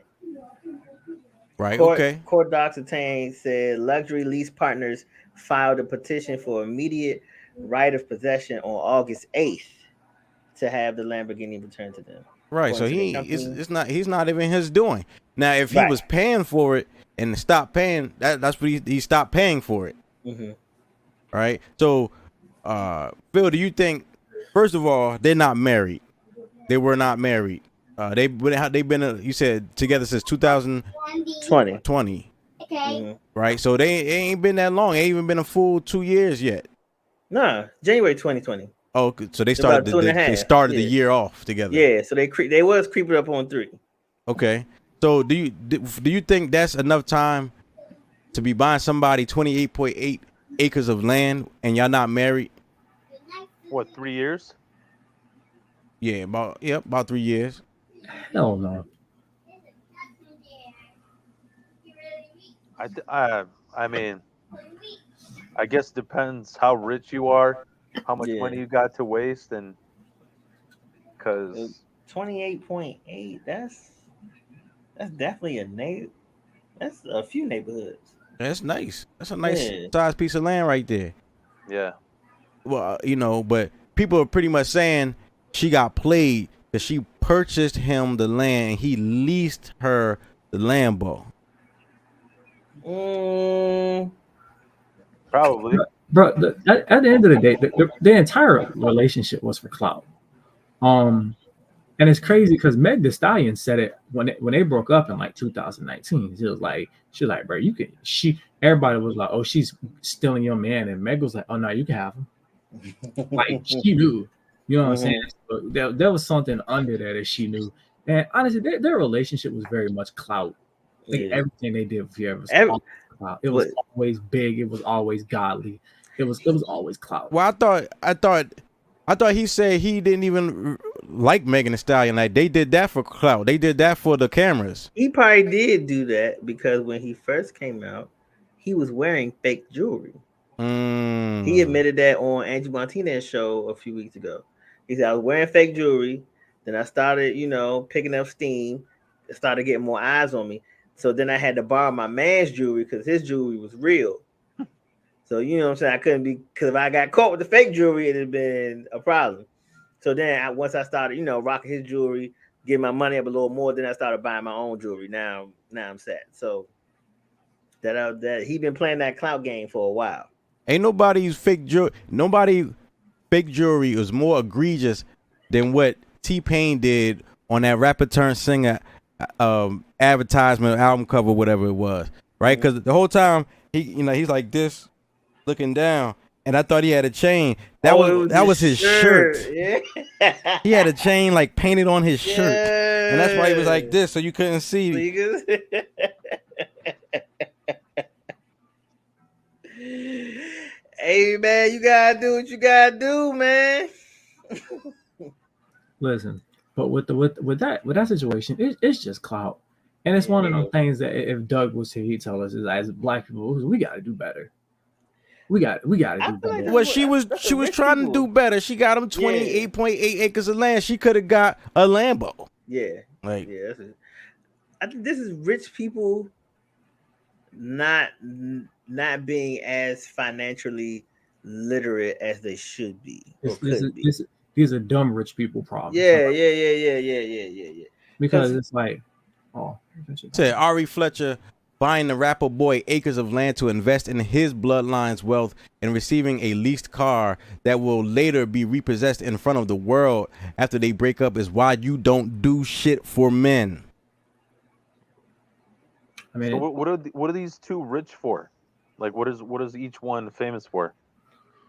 Right. Court docs obtained said luxury lease partners filed a petition for immediate right of possession on August 8th to have the Lamborghini returned to them. Right. So he's not even his doing. Now, if he was paying for it and stopped paying, that's what he stopped paying for it. Mm-hmm. Right. So, Phil, do you think? First of all, they're not married. They were not married. They've been you said together since 2020. Okay. Mm-hmm. Right. So they ain't been that long. Ain't even been a full 2 years yet. Nah, January 2020. Oh, so they started the year off together. Yeah, so they was creeping up on 3. Okay. So do you think that's enough time to be buying somebody 28.8 acres of land and y'all not married? What, 3 years? Yeah, about 3 years. Hell no. I mean, I guess depends how rich you are, how much money you got to waste, and because 28.8, that's definitely that's a few neighborhoods. That's nice. That's a nice size piece of land right there. Yeah. Well, but people are pretty much saying she got played because she purchased him the land and he leased her the Lambo. Probably. Bro, at the end of the day, the entire relationship was for clout. And it's crazy because Meg Thee Stallion said it when they broke up in like 2019. She was like, bro, everybody was like, oh, she's stealing your man, and Meg was like, oh no, you can have him. Like she knew, you know what I'm saying? So there was something under there that she knew, and honestly, their relationship was very much clout. Like everything they did for years was clout. It was always big. It was always godly. It was always clout. Well, I thought he said he didn't even like Megan Thee Stallion. Like they did that for clout. They did that for the cameras. He probably did do that because when he first came out, he was wearing fake jewelry. He admitted that on Angie Martinez's show a few weeks ago. He said, I was wearing fake jewelry. Then I started, picking up steam. It started getting more eyes on me. So then I had to borrow my man's jewelry because his jewelry was real. So, you know what I'm saying? I couldn't be, because if I got caught with the fake jewelry, it'd have been a problem. So then once I started, rocking his jewelry, getting my money up a little more, then I started buying my own jewelry. Now I'm set. So that he been playing that clout game for a while. Ain't nobody's fake jewelry. Nobody fake jewelry was more egregious than what T-Pain did on that rapper turned singer advertisement, album cover, whatever it was, right? Because the whole time he's like this, looking down, and I thought he had a chain. That was his shirt. Yeah. He had a chain like painted on his shirt, and that's why he was like this, so you couldn't see. Hey man, you gotta do what you gotta do, man. Listen, but with that situation, it's just clout, and it's one of those things that if Doug was here, he'd tell us as black people, we gotta do better. We got to do better. Well, she was trying to do better. She got him 28.8 acres of land. She could have got a Lambo. Yeah, like I think this is rich people not being as financially literate as they should be. These are dumb rich people problems. Yeah. Because it's like Oh, Said Ari Fletcher buying the rapper boy acres of land to invest in his bloodline's wealth and receiving a leased car that will later be repossessed in front of the world after they break up is why you don't do shit for men. I mean, So what are these two rich for? Like what is each one famous for?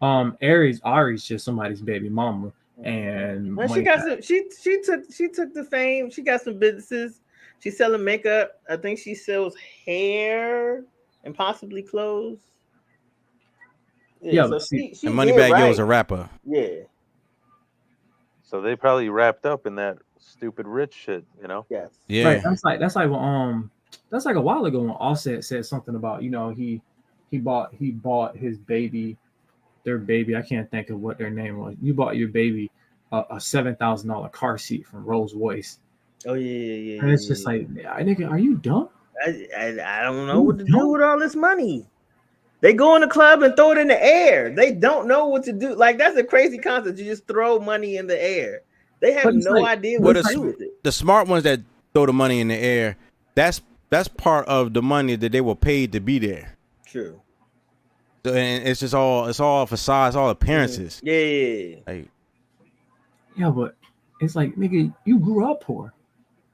Ari's just somebody's baby mama, and Well, she got some. She took the fame. She got some businesses. She's selling makeup. I think she sells hair and possibly clothes. Yeah, so but see, she And did Moneybagg right. Yo is a rapper. Yeah. So they probably wrapped up in that stupid rich shit, you know? Yes. Yeah. right. That's like a while ago when Offset said something about he bought his baby, their baby. I can't think of what their name was. You bought your baby a $7,000 car seat from Rolls Royce, Oh yeah. and it's just like, nigga, are you dumb? I don't know what to do with all this money. They go in the club and throw it in the air. They don't know what to do. Like that's a crazy concept. You just throw money in the air. They have no idea what to do with it. The smart ones that throw the money in the air, that's part of the money that they were paid to be there. True. So, and it's all facade, it's all appearances. Yeah. Like, yeah, but it's like, nigga, you grew up poor.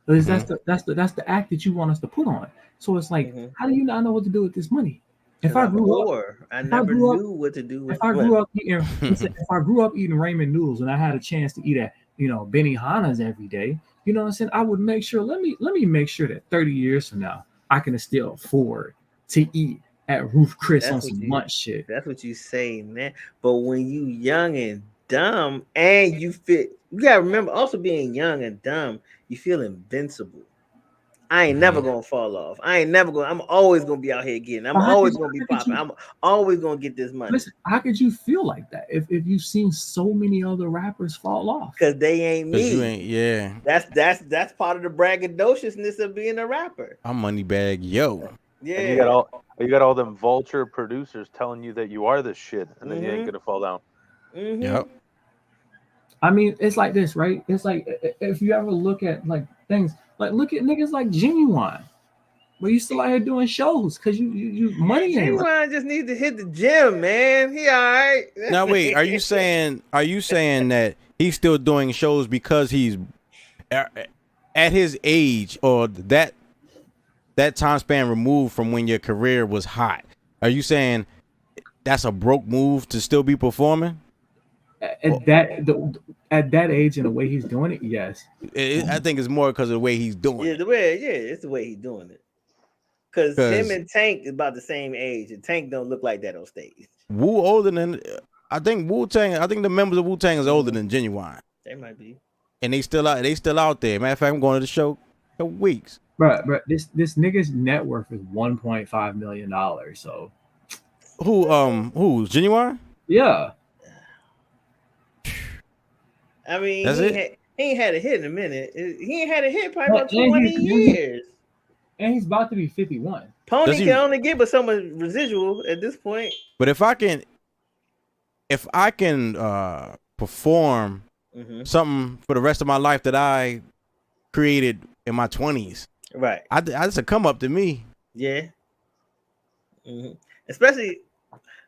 That's the act that you want us to put on. So it's like, how do you not know what to do with this money? If I grew up, I never knew what to do with. If I grew up eating, if I grew up eating ramen noodles and I had a chance to eat at Benihana's every day, you know what I'm saying? I would make sure. Let me make sure that 30 years from now I can still afford to eat at Ruth Chris on some lunch shit. That's what you say, man. But when you young and dumb, and you gotta remember also being young and dumb, you feel invincible. I ain't never gonna fall off. I'm always gonna be out here getting. I'm always gonna be popping. I'm always gonna get this money. Listen, how could you feel like that if you've seen so many other rappers fall off? Because they ain't me. You ain't, yeah. That's part of the braggadociousness of being a rapper. I'm Moneybagg Yo. Yeah. And you got all them vulture producers telling you that you are the shit, and then you ain't gonna fall down. Yep. I mean, it's like this, right? It's like if you ever look at like things, like look at niggas like Genuine, but you still out here doing shows because you money ain't. Genuine just needs to hit the gym, man. He all right. Now wait, are you saying that he's still doing shows because he's at his age or that time span removed from when your career was hot? Are you saying that's a broke move to still be performing? At that age and the way he's doing it, yes. I think it's more because of the way he's doing it. It's the way he's doing it. Because him and Tank is about the same age, and Tank don't look like that on stage. Wu older than, I think Wu-Tang. I think the members of Wu-Tang is older than Genuine. They might be. And they still out there. Matter of fact, I'm going to the show in weeks. Bro, this nigga's net worth is $1.5 million. So who's Genuine? Yeah. I mean, he ain't had a hit in a minute. He ain't had a hit probably about 20 years. And he's about to be 51. Pony can only give us so much residual at this point. But if I can perform something for the rest of my life that I created in my 20s, right? That's a come up to me. Yeah. Especially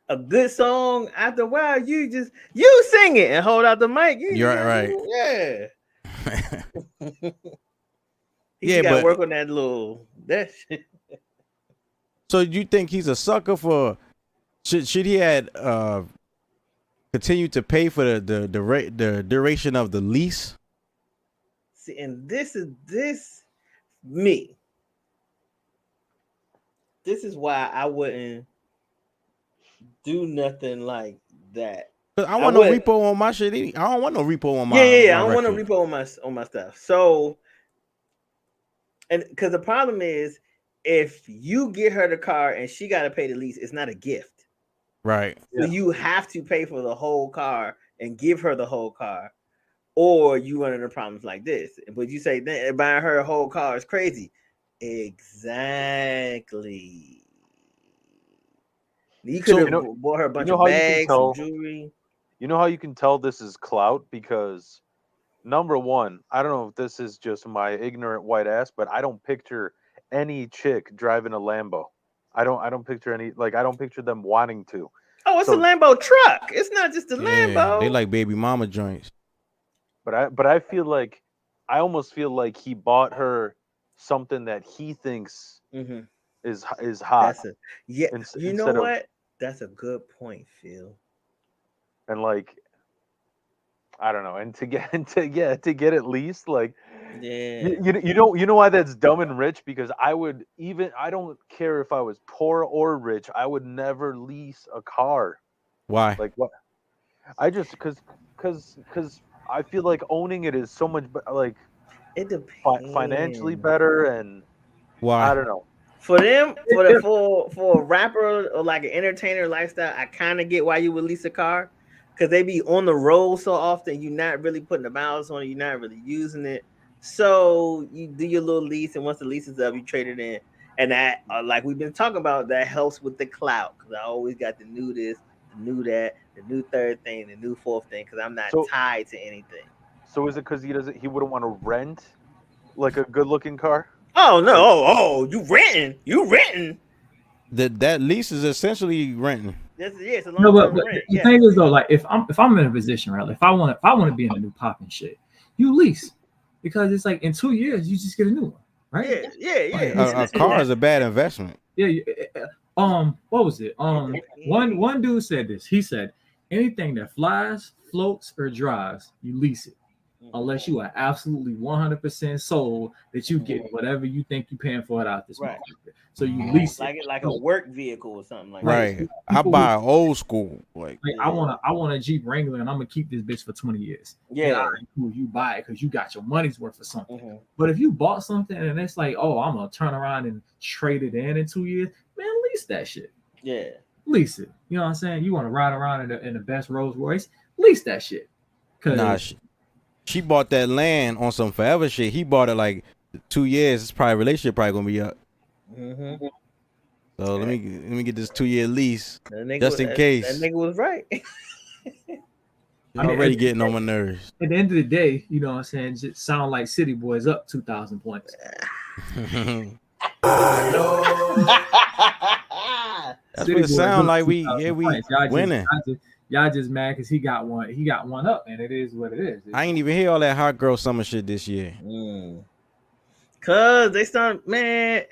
a good song. After a while, you sing it and hold out the mic. You're right. Yeah. Yeah, got to but work on that shit. So you think he's a sucker for? Should he had continue to pay for the duration of the lease? See, and this is me. This is why I wouldn't do nothing like that. I want no repo on my shit. I don't want no repo on my. Yeah. I don't want no repo on my stuff. So, and because the problem is, if you get her the car and she got to pay the lease, it's not a gift, right? So you have to pay for the whole car and give her the whole car, or you run into problems like this. But you say then buying her a whole car is crazy. Exactly. You could have bought her a bunch of bags, some jewelry. You know how you can tell this is clout? Because number one, I don't know if this is just my ignorant white ass, but I don't picture any chick driving a Lambo. I don't picture any, like, I don't picture them wanting to. Oh, it's So- a Lambo truck. It's not just a Lambo. They like baby mama joints. But I feel like, I almost feel like he bought her something that he thinks Mhm. is hot. That's a yeah. You know instead of- what? That's a good point, Phil. And like, I don't know, and to get at least like, Yeah. you know why that's dumb and rich? Because I don't care if I was poor or rich, I would never lease a car. Why? Like what? I just because I feel like owning it is so much like It depends. financially better, and Why? I don't know. For them, for a rapper or like an entertainer lifestyle, I kind of get why you would lease a car, because they be on the road so often. You're not really putting the miles on it. You're not really using it. So you do your little lease, and once the lease is up, you trade it in. And that, like we've been talking about, that helps with the clout, because I always got the new this, the new that, the new third thing, the new fourth thing, because I'm not tied to anything. So is it because he wouldn't want to rent like a good looking car? Oh no! Oh, you renting? That lease is essentially renting. It's a No, long-term but rent. the Yeah. thing is though, like if I'm in a position, right? Like if I want to be in a new popping shit, you lease, because it's like in 2 years you just get a new one, right? Yeah. A car is a bad investment. Yeah. What was it? One dude said this. He said, anything that flies, floats, or drives, you lease it, unless you are absolutely 100% sold that you get whatever you think you're paying for it out this Right. motherfucker. So you lease like it. like a work vehicle or something like Right. that. I buy old school. Like I want a Jeep Wrangler, and I'm gonna keep this bitch for 20 years. Yeah. You buy it because you got your money's worth for something. Mhm. But if you bought something and it's like, oh, I'm gonna turn around and trade it in 2 years, man, lease that shit. Yeah. Lease it. You know what I'm saying? You want to ride around in the best Rolls Royce, lease that shit. nah, she bought that land on some forever shit. He bought it like 2 years. It's probably relationship probably gonna be up. Mm-hmm. So let me get this 2-year lease That just in case. That nigga was right. I'm already getting on my nerves. At the end of the day, you know what I'm saying? Just sound like City Boys up 2,000 points. That's what it sound like. We y'all winning. Y'all just mad because he got one. He got one up, and it is what it is. I ain't even hear all that hot girl summer shit this year. Cause they start, man,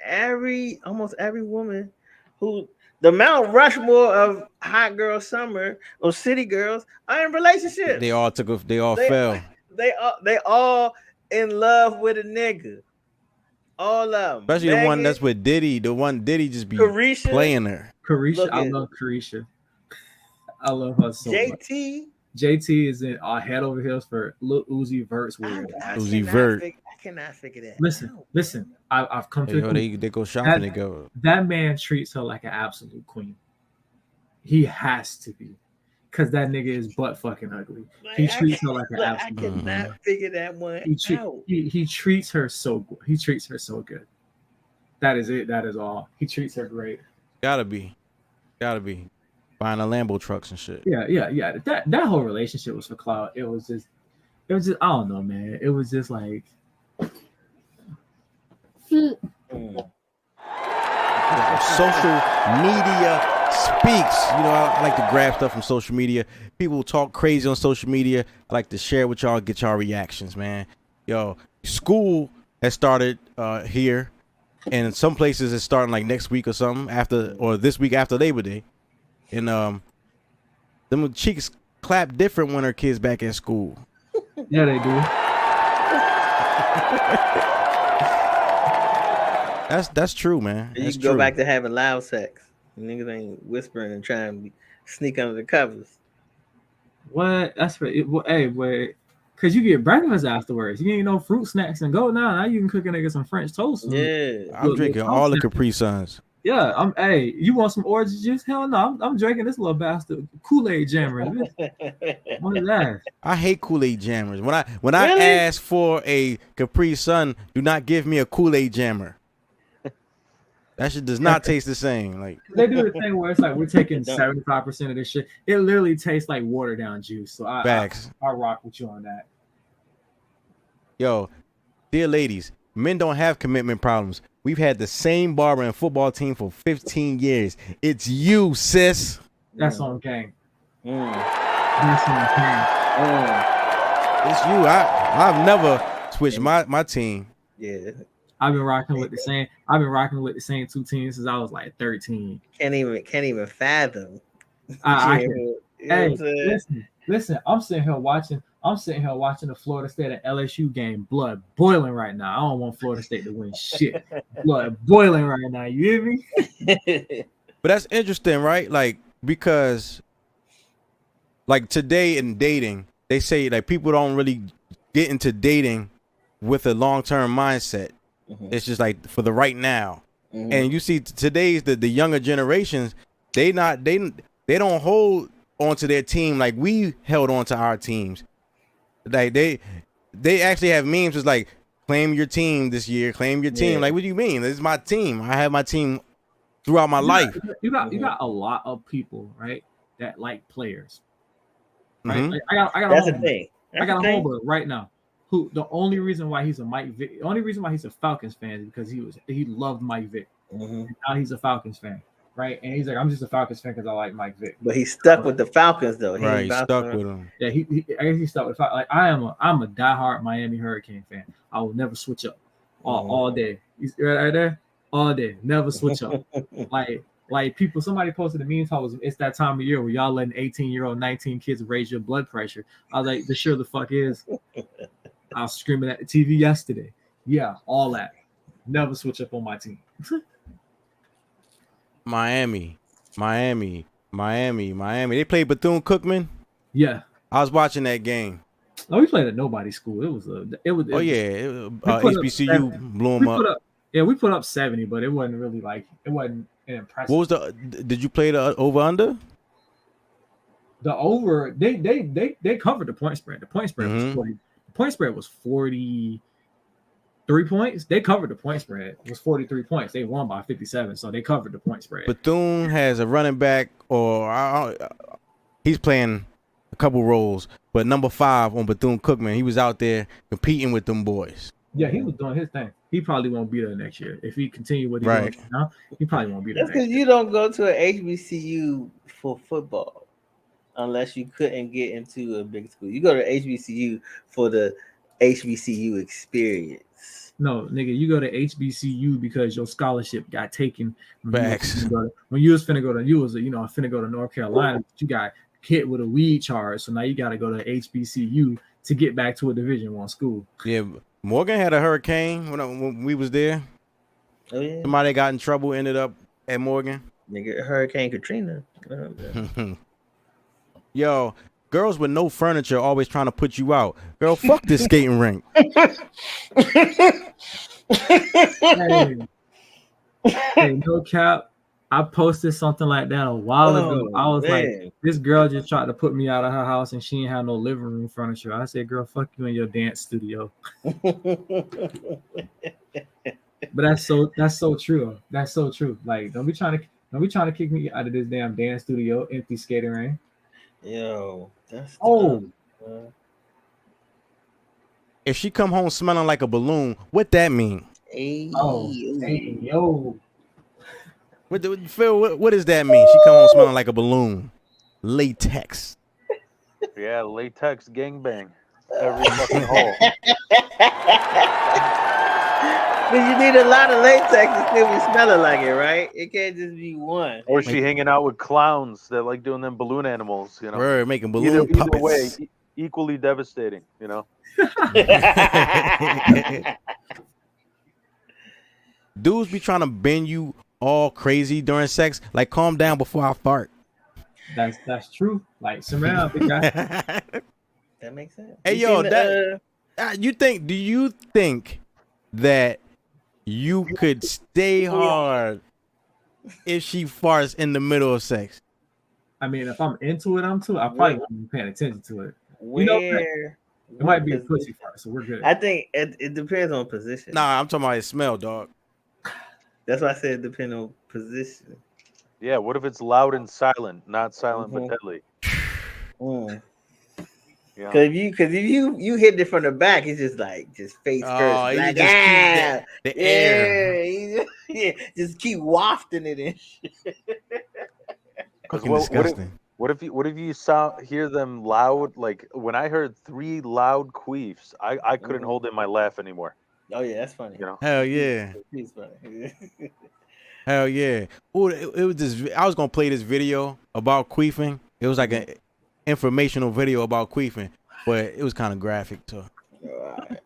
almost every woman who the Mount Rushmore of hot girl summer or city girls are in relationships. They all fell. They all in love with a nigga. All of them. Especially the one that's with Diddy. The one Diddy just be Carisha. playing her. Carisha, I love Carisha. I love her so much. JT is in head over heels for Lil Uzi Vert's weird. Uzi Vert. I cannot figure that. Listen. I've come to they go shopping. They go. That man treats her like an absolute queen. He has to be, because that nigga is butt fucking ugly. He treats her like an absolute. I cannot figure that one out. He treats her so good. He treats her so good. That is it. That is all. He treats her great. Gotta be. Buying a Lambo trucks and shit. Yeah. That whole relationship was for clout. It was just I don't know, man. It was just like social media speaks. You know, I like to grab stuff from social media. People talk crazy on social media. I like to share with y'all, get y'all reactions, man. Yo, school has started here, and in some places it's starting like next week or something or this week after Labor Day. And them cheeks clap different when her kids back at school. Yeah, they do. That's true, man. You That's can go true. back to having loud sex. Niggas ain't whispering and trying to sneak under the covers. What? That's for it. Well, hey, wait. Cause you get breakfast afterwards. You ain't no fruit snacks and go now. Now you can cook a nigga some French toast. Yeah, I'm drinking all the Capri Suns. Yeah, Hey, you want some orange juice? Hell no, I'm drinking this little bastard Kool-Aid jammer. What is that? I hate Kool-Aid jammers. When I Really? ask for a Capri Sun, do not give me a Kool-Aid jammer. That shit does not taste the same. Like They do the thing where it's like we're taking 75% of this shit. It literally tastes like watered down juice. So I Facts. I rock with you on that. Yo, dear ladies, men don't have commitment problems. We've had the same barber and football team for 15 years. It's you, sis. That's on gang. Mm. That's on gang. It's you. I've never switched my team. Yeah. I've been rocking with the same. I've been rocking with the same two teams since I was like 13. Can't even fathom. I Yeah, can, you know what I'm hey, saying? listen. I'm sitting here watching the Florida State and LSU game. Blood boiling right now. I don't want Florida State to win shit. Blood boiling right now. You hear me? But that's interesting, right? Like, because like today in dating, they say like people don't really get into dating with a long-term mindset. It's just like for the right now. And you see today's the younger generations, they don't hold onto their team like we held on to our teams. Like they actually have memes. It's like, claim your team this year, claim your team. Like, what do you mean? This is my team. I have my team throughout my life. You got a lot of people, right, that like players. Right? Like, I got That's the thing. I got a homeboy right now who the only reason why he's a Mike Vick, the only reason why he's a Falcons fan is because he loved Mike Vick. And now he's a Falcons fan, right? And he's like, I'm just a Falcons fan because I like Mike Vick. But he's stuck with the Falcons though. Right, he's stuck with them. Yeah, I guess he's stuck with like I'm a diehard Miami Hurricane fan. I will never switch up all day. He's right there, all day, never switch up. Like people, somebody posted a meme told us it's that time of year where y'all letting 18-year-old, 19 kids raise your blood pressure. I was like, the sure the fuck is. I was screaming at the TV yesterday. Yeah, all that. Never switch up on my team. Miami. They played Bethune-Cookman. Yeah, I was watching that game. Oh, we played at nobody's school. HBCU blew them up. We put up 70, but it wasn't really like it wasn't an impressive. What was did you play the over under? The over they covered the point spread. The point spread was 40. The point spread was 43 points. They covered the point spread. It was 43 points. They won by 57, so they covered the point spread. Bethune has a running back, he's playing a couple roles, but number 5 on Bethune-Cookman, he was out there competing with them boys. Yeah, he was doing his thing. He probably won't be there next year. If he continue what he's doing now, he probably won't be there. That's because you don't go to an HBCU for football unless you couldn't get into a big school. You go to HBCU for the HBCU experience. No, nigga, you go to HBCU because your scholarship got taken. Facts. When you was finna go to North Carolina, but you got hit with a weed charge, so now you got to go to HBCU to get back to a Division I school. Yeah, Morgan had a hurricane when we was there. Oh yeah. Somebody got in trouble, ended up at Morgan. Nigga, Hurricane Katrina. Yo, girls with no furniture always trying to put you out. Girl, fuck this skating rink. Hey, no cap. I posted something like that a while ago. I was like, this girl just tried to put me out of her house and she ain't have no living room furniture. I said, girl, fuck you in your dance studio. But that's so true. That's so true. Like, don't be trying to kick me out of this damn dance studio, empty skating ring. Yo, that's tough. If she come home smelling like a balloon, what that mean? Hey, yo. Phil, what does that mean? She come home smelling like a balloon. Latex. Yeah, latex gangbang. Every fucking hole. But you need a lot of latex to still be smelling like it, right? It can't just be one. Or she hanging out with clowns that like doing them balloon animals, you know. We're making balloon puppets. Either way, equally devastating, you know. Dudes be trying to bend you all crazy during sex. Like, calm down before I fart. That's true. Like, Samara, big guy. That makes sense. Hey, yo, do you think that you could stay hard if she farts in the middle of sex? I mean, if I'm into it, I probably won't be paying attention to it. Where it might be a pussy fart, so we're good. I think it depends on position. Nah, I'm talking about his smell, dog. That's why I said it depends on position. Yeah, what if it's loud and silent, not silent but deadly? Yeah. Because if you hit it from the back, it's just like just face first. Oh, you Like, just keep the air. yeah, just keep wafting it in. Because Fucking disgusting. what if you hear them loud? Like when I heard 3 loud queefs, I couldn't hold in my laugh anymore. Oh yeah, that's funny. You know. Hell yeah. He's funny. Hell yeah. Oh, it was this. I was gonna play this video about queefing. It was like an informational video about queefing, but it was kind of graphic too. Alright.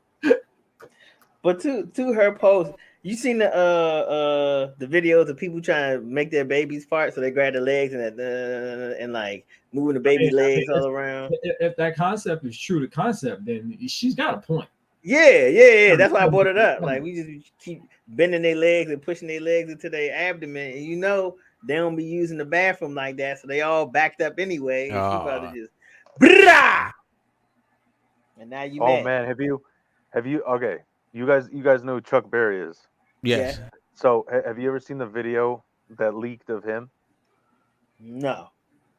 But to her post, you seen the videos of people trying to make their babies fart, so they grab the legs and like moving the baby legs all around. If that concept is true to concept, then she's got a point. Yeah. That's why I brought it up. Like we just keep bending their legs and pushing their legs into their abdomen, and you know they don't be using the bathroom like that, so they all backed up anyway. And she about to just, brah! And now you. Oh man, have you? Okay, you guys know who Chuck Berry is. Yes. Yeah. So have you ever seen the video that leaked of him? No.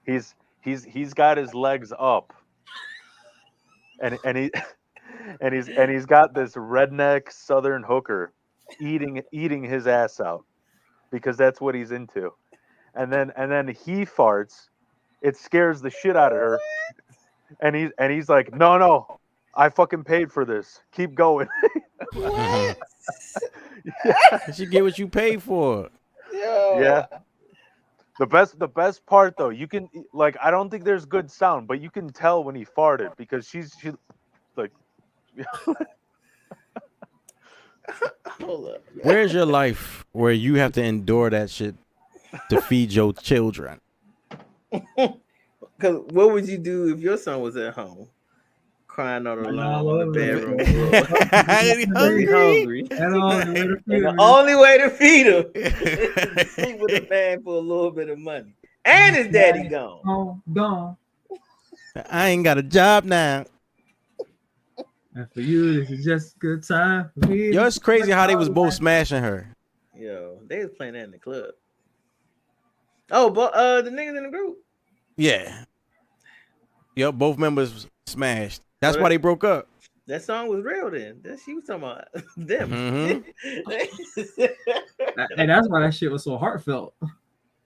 He's got his legs up, and he's got this redneck Southern hooker eating his ass out because that's what he's into, and then he farts. It scares the shit out of her, and he's like, no, I fucking paid for this. Keep going. What? You should get what you paid for. Yo. Yeah. The best part though, you can like I don't think there's good sound, but you can tell when he farted because she like Hold up. Where's your life where you have to endure that shit to feed your children? Because what would you do if your son was at home crying all alone in the bedroom? Hungry. And the only way to feed him is to sleep with a man for a little bit of money. And his daddy gone. Oh, gone. I ain't got a job now. And for you, this is just a good time. For me, Yo, it's crazy how they was both smashing her. Yo, they was playing that in the club. Oh, but the niggas in the group. Yeah. Yep, both members smashed. That's why they broke up. That song was real then. She was talking about them. Mm-hmm. And that's why that shit was so heartfelt.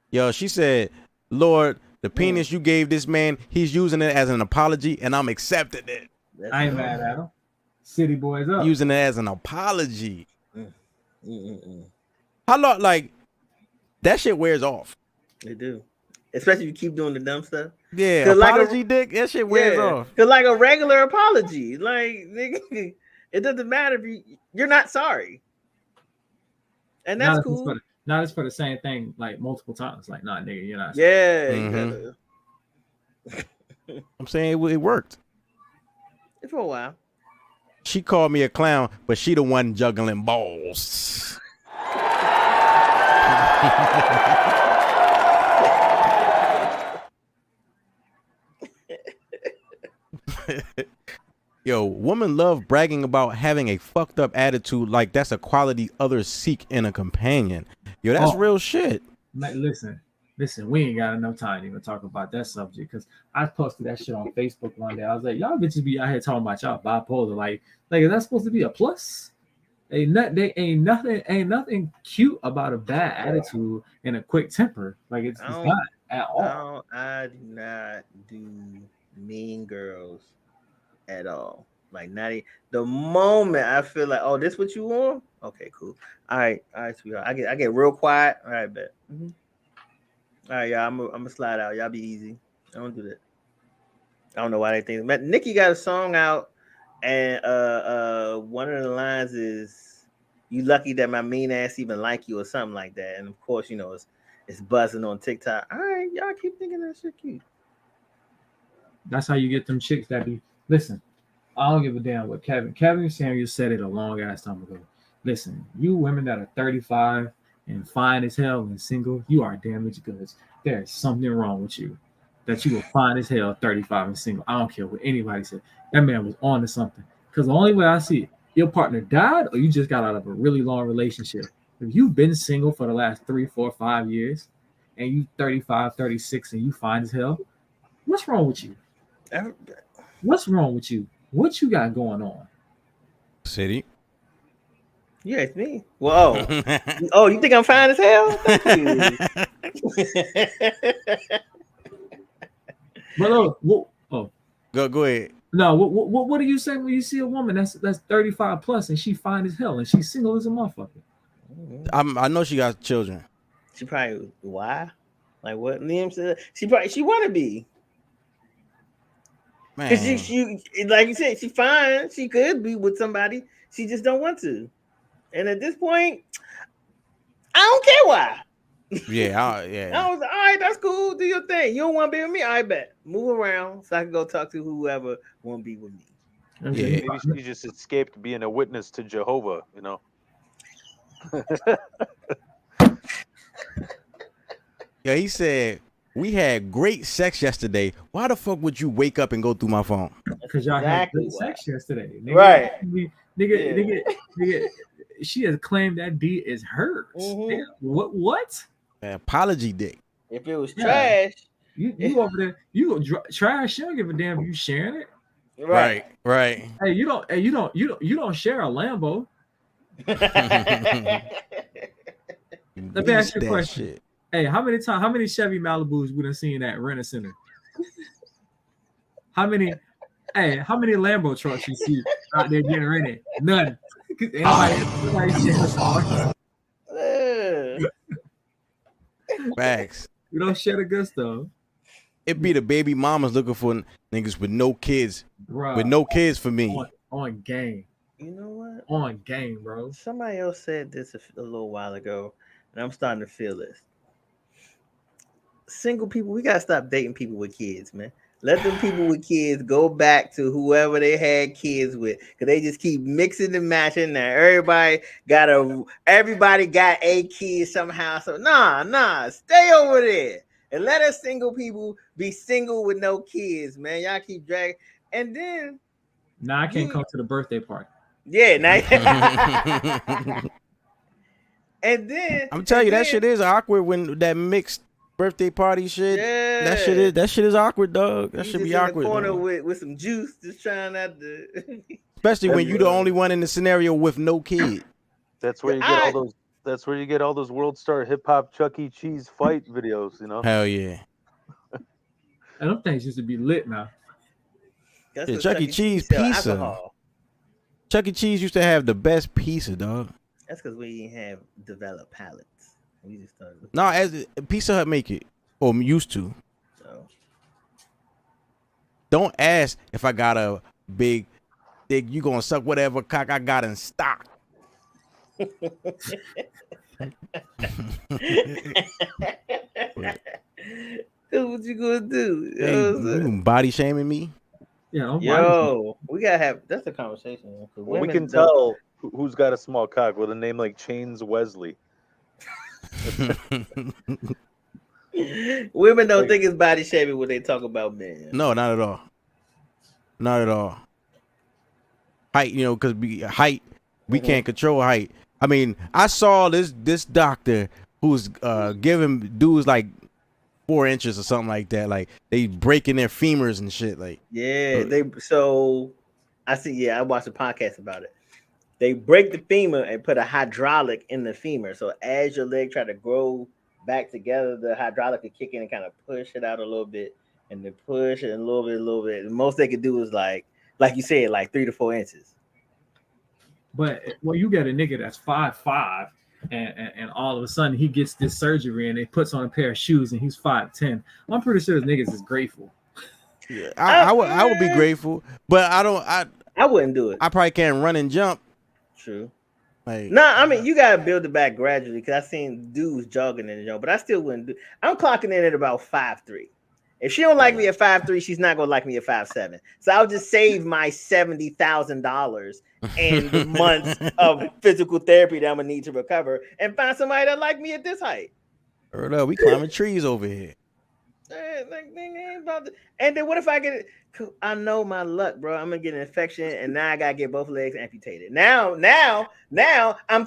Yo, she said, Lord, the penis you gave this man, he's using it as an apology, and I'm accepting it. I ain't mad at him. City boys up. Using it as an apology. How long, like, that shit wears off. They do. Especially if you keep doing the dumb stuff. Yeah, apology, dick, that shit wears off. Because like a regular apology, like, nigga, it doesn't matter if you're not sorry. And that's cool. Not just for the same thing like multiple times. Like, nah, nigga, you're not. Yeah. Mm-hmm. I'm saying it worked. For a while. She called me a clown, but she the one juggling balls. Yo, women love bragging about having a fucked up attitude like that's a quality others seek in a companion. Yo, that's real shit. Like, listen, we ain't got enough time to even talk about that subject because I posted that shit on Facebook one day. I was like, y'all bitches be out here talking about y'all bipolar. Like is that supposed to be a plus? Ain't nothing cute about a bad attitude and a quick temper. Like it's not at all. I do not do mean girls at all. Like the moment I feel like, oh, this what you want? Okay, cool. All right, sweetheart. I get real quiet. All right, bet. Mm-hmm. All right, y'all. I'm gonna slide out. Y'all be easy. I don't do that. I don't know why they think. Nikki got a song out, and one of the lines is, "You lucky that my mean ass even like you," or something like that. And of course, you know it's buzzing on TikTok. All right, y'all keep thinking that shit cute. That's how you get them chicks that be. Listen, I don't give a damn what Kevin Samuels said it a long ass time ago. Listen, you women that are 35 and fine as hell and single, you are damaged goods. There is something wrong with you that you will fine as hell 35 and single. I don't care what anybody said. That man was on to something. Because the only way I see it, your partner died or you just got out of a really long relationship. If you've been single for the last 3, 4, 5 years and you 35, 36 and you fine as hell, what's wrong with you? What's wrong with you? What you got going on? City. You asked me. Whoa. Oh, you think I'm fine as hell? Thank you. But oh, Go ahead. no. What do you say when you see a woman that's 35 plus and she fine as hell and she's single as a motherfucker? I know she got children. She probably why? Like what Liam said? She want to be. Because Man. she like you said, she fine. She could be with somebody. She just don't want to. And at this point, I don't care why. Yeah, I was all right, that's cool. Do your thing. You don't want to be with me? I bet. Move around so I can go talk to whoever want to be with me. Yeah. Maybe she just escaped being a witness to Jehovah, you know. Yeah, he said we had great sex yesterday. Why the fuck would you wake up and go through my phone? Because y'all Exactly had good sex yesterday, nigga. Right. Nigga, she has claimed that D is hers. Mhm. What? Apology dick. If it was Yeah. trash, You over there? You go trash. She don't give a damn if you sharing it. Right. Hey, you don't share a Lambo. Let me ask you a question. Shit. Hey, how many Chevy Malibus we done seen at Rent a Center? How many Lambo trucks you see out there getting rented? None. I am your father. Facts. We don't share the good stuff. It be the baby mamas looking for niggas with no kids. Bruh, With no kids for me. on game. You know what? On game, bro. Somebody else said this a little while ago, and I'm starting to feel this. Single people, we gotta stop dating people with kids, man. Let them people with kids go back to whoever they had kids with, because they just keep mixing and matching. Now everybody got a kid somehow. So nah, stay over there and let us single people be single with no kids, man. Y'all keep dragging, and then Now I can't come to the birthday party. yeah, now. And then I'm telling you, that shit is awkward when that mixed birthday party shit. Yeah. That shit is awkward, dog. That should be awkward. In the corner dog. with some juice, just trying not to. Especially when you the only one in the scenario with no kid. That's where you get all those. That's where you get all those World Star Hip Hop Chuck E. Cheese fight videos. You know. Hell yeah. And them things used to be lit now. That's Yeah, what Chuck E. Cheese sell pizza. alcohol. Chuck E. Cheese used to have the best pizza, dog. That's because we didn't have developed palates. We just started. No, as Pizza Hut make it or used to. So Don't ask if I got a big dick. You gonna suck whatever cock I got in stock. what you gonna do? Hey, you body shaming me? Yeah, Yo, we gotta have that's a conversation. Well, we can tell who's got a small cock with a name like Chains Wesley. Women don't think it's body shaming when they talk about men. No, not at all. Not at all. Height, because height, we can't control height. I mean, I saw this doctor who's giving dudes like 4 inches or something like that. Like they breaking their femurs and shit. Like I see. Yeah, I watched a podcast about it. They break the femur and put a hydraulic in the femur. So as your leg try to grow back together, the hydraulic will kick in and kind of push it out a little bit, and then push it a little bit. The most they could do is like you said, like 3 to 4 inches. But you get a nigga that's 5'5", and all of a sudden he gets this surgery and he puts on a pair of shoes and he's 5'10". I'm pretty sure those niggas is grateful. Yeah, I would be grateful, but I wouldn't do it. I probably can't run and jump. True. Like, I mean, you gotta build it back gradually because I've seen dudes jogging in the jump, but I still wouldn't do. I'm clocking in at about 5'3". If she don't like me at 5'3", she's not gonna like me at 5'7". So I'll just save my $70,000 and the months of physical therapy that I'm gonna need to recover and find somebody that like me at this height. Heard up, we climbing trees over here. And then what if I get? I know my luck, bro. I'm gonna get an infection, and now I gotta get both legs amputated. Now I'm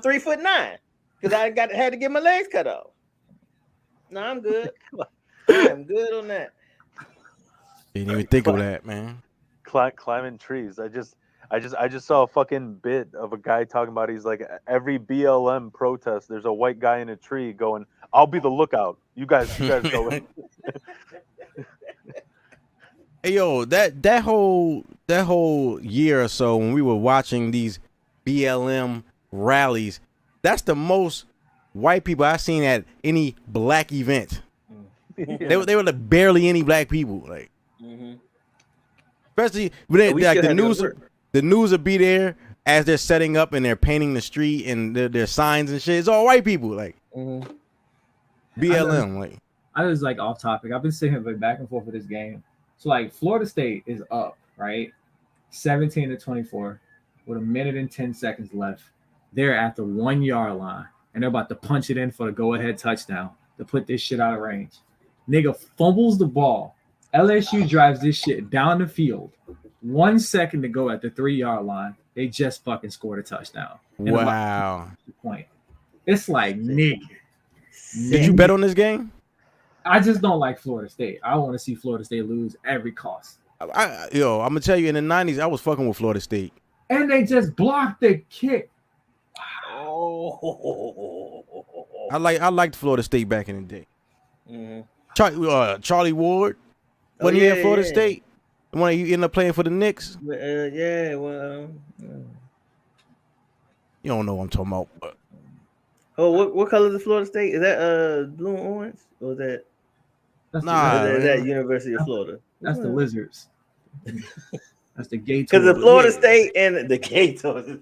3'9" because I had to get my legs cut off. No, I'm good. I'm good on that. Didn't even think of that, man. climbing trees. I just saw a fucking bit of a guy talking about. He's like, every BLM protest, there's a white guy in a tree going, "I'll be the lookout. You guys go." Hey yo, that whole year or so when we were watching these BLM rallies, that's the most white people I've seen at any black event. They were like barely any black people, like especially when they, like the news will be there as they're setting up and they're painting the street and their signs and shit. It's all white people, like BLM. Like I was like off topic. I've been sitting here like back and forth with this game. So like Florida State is up, right? 17-24 with 1:10 left. They're at the 1 yard line and they're about to punch it in for the go-ahead touchdown to put this shit out of range. Nigga fumbles the ball. LSU drives this shit down the field. 1 second to go at the 3 yard line. They just fucking scored a touchdown. Wow. Point. It's like, nigga. Did you bet on this game? I just don't like Florida State. I want to see Florida State lose every cost. I'm gonna tell you, in the 90s, I was fucking with Florida State. And they just blocked the kick. I liked Florida State back in the day. Charlie Ward, when he at Florida State, when you ended up playing for the Knicks. You don't know what I'm talking about. But. What color is the Florida State? Is that blue and orange, or is that? Is that University of Florida? That's the Lizards. That's the Gators. Because the Florida State and the Gators.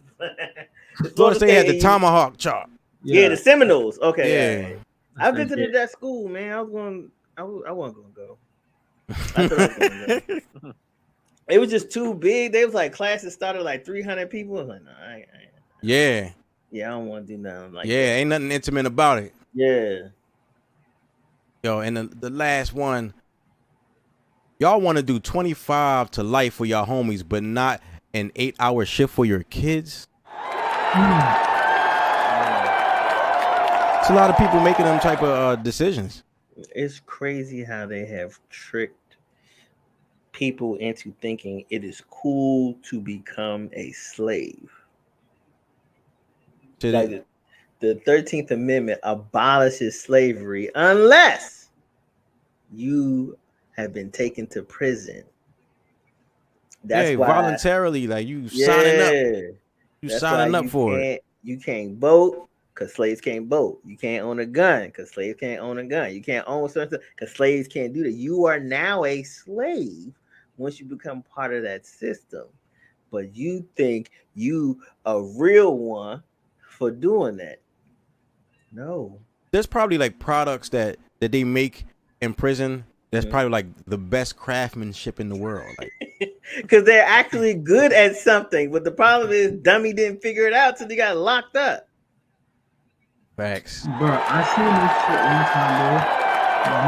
Florida State had the tomahawk chop. Yeah, the Seminoles. Okay. Yeah. I visited that school, man. I wasn't gonna go. I thought I was gonna go. It was just too big. They was like classes started like 300 people. I was like, no, I ain't. Yeah. Yeah, I don't want to do nothing like that. Ain't nothing intimate about it. Yeah. Yo, and the last one, y'all want to do 25 to life for y'all homies, but not an 8-hour shift for your kids? It's a lot of people making them type of decisions. It's crazy how they have tricked people into thinking it is cool to become a slave. Like the 13th Amendment abolishes slavery unless you have been taken to prison. That's why voluntarily, like you signing up. You signing up for it. You can't vote because slaves can't vote. You can't own a gun because slaves can't own a gun. You can't own something because slaves can't do that. You are now a slave once you become part of that system. But you think you a real one for doing that. No. There's probably like products that they make in prison that's probably like the best craftsmanship in the world. Like, because they're actually good at something, but the problem is dummy didn't figure it out till they got locked up. Facts. Bro, I seen this shit one time, bro.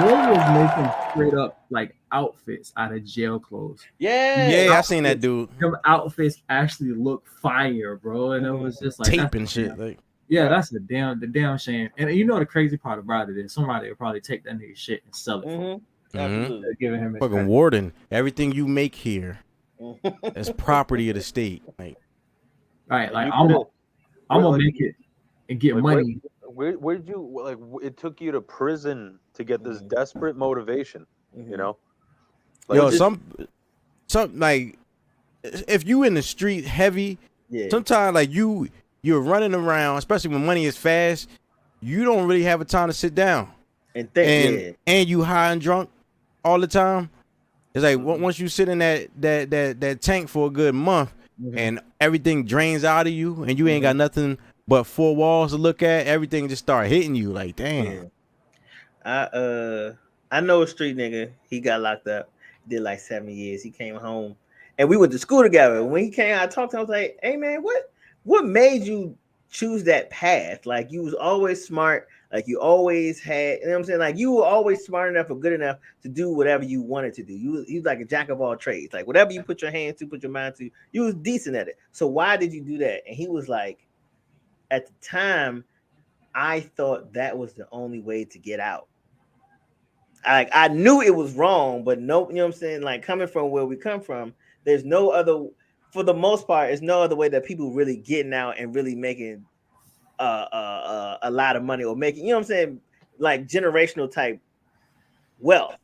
Will was making straight up like outfits out of jail clothes. Yeah, I seen that dude. Them outfits actually look fire, bro, and it was just like tape and shit. Like, yeah, that's the damn shame. And you know the crazy part about it is somebody will probably take that nigga shit and sell it. For Absolutely. Giving him fucking warden. Everything you make here is property of the state. Like, right, like I'm gonna make it and get money. Where did you like? It took you to prison to get this desperate motivation. You know, like, yo, some like if you in the street heavy, sometimes like you're running around, especially when money is fast. You don't really have a time to sit down and think, and you high and drunk all the time. It's like once you sit in that tank for a good month and everything drains out of you and you ain't got nothing but four walls to look at, everything just start hitting you like, damn. I know a street nigga. He got locked up. Did like 7 years. He came home and we went to school together. When he came, I talked to him. I was like, "Hey man, what made you choose that path? Like you was always smart. Like you always had, you know what I'm saying? Like you were always smart enough or good enough to do whatever you wanted to do. You was like a jack of all trades. Like whatever you put your hands to, put your mind to, you was decent at it. So why did you do that?" And he was like, "At the time, I thought that was the only way to get out. I knew it was wrong, but no, you know what I'm saying? Like coming from where we come from, there's no other, for the most part, there's no other way that people really getting out and really making a lot of money or making, you know what I'm saying, like generational type wealth.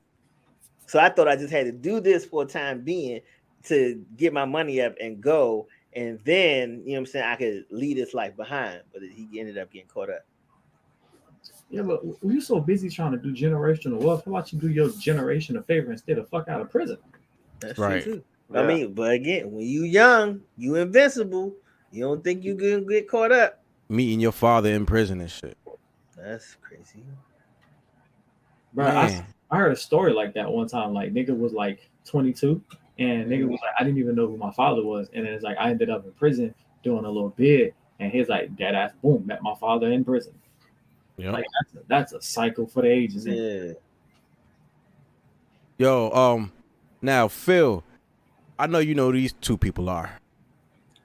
So I thought I just had to do this for a time being to get my money up and go, and then, you know what I'm saying, I could leave this life behind. But he ended up getting caught up. Yeah, but when you're so busy trying to do generational wealth, how about you do your generation a favor instead of fuck out of prison? That's Right. true too. Yeah. I mean, but again, when you young, you invincible. You don't think you gonna get caught up. Meeting your father in prison and shit. That's crazy. Bro, Man. I heard a story like that one time. Like, nigga was like 22, and nigga was like, I didn't even know who my father was. And then it's like, I ended up in prison doing a little bid, and he's like, dead ass, boom, met my father in prison. Yeah. Like, that's a cycle for the ages. Yeah. Yo, now Phil, I know you know who these two people are.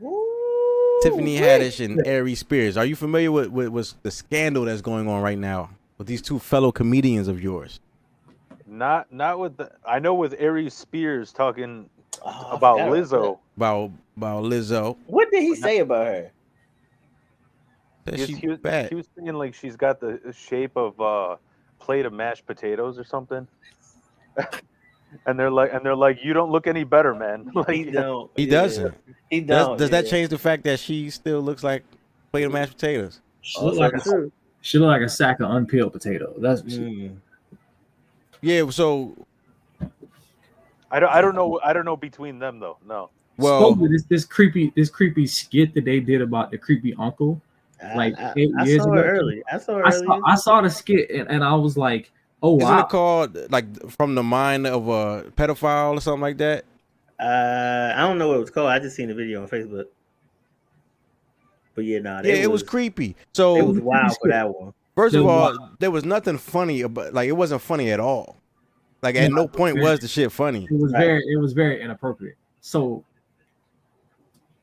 Ooh, Tiffany wait. Haddish and Aries Spears. Are you familiar with the scandal that's going on right now with these two fellow comedians of yours? Not with the. I know with Aries Spears talking Oh, about I forgot Lizzo. About Lizzo. What did he say about her? That she's He was bad. saying like she's got the shape of a plate of mashed potatoes or something. and they're like, you don't look any better, man. He Like, don't. He yeah. doesn't. He don't. Does that yeah. change the fact that she still looks like a plate of mashed potatoes? She look Also like true. she look like a sack of unpeeled potato. That's what she. Mm. Yeah. So I don't know between them though. No. well, Supposedly this creepy skit that they did about the creepy uncle, like 8 I years saw ago. it early. I saw it earlier. I saw the skit and I was like, oh isn't wow. it called like From the Mind of a Pedophile or something like that? I don't know what it was called. I just seen the video on Facebook. But yeah, nah, Yeah, it was creepy. It So was wild for that one. first It of was all, there was nothing funny about, like, it wasn't funny at all. Like, at no point was the shit funny. It was Right. very inappropriate. So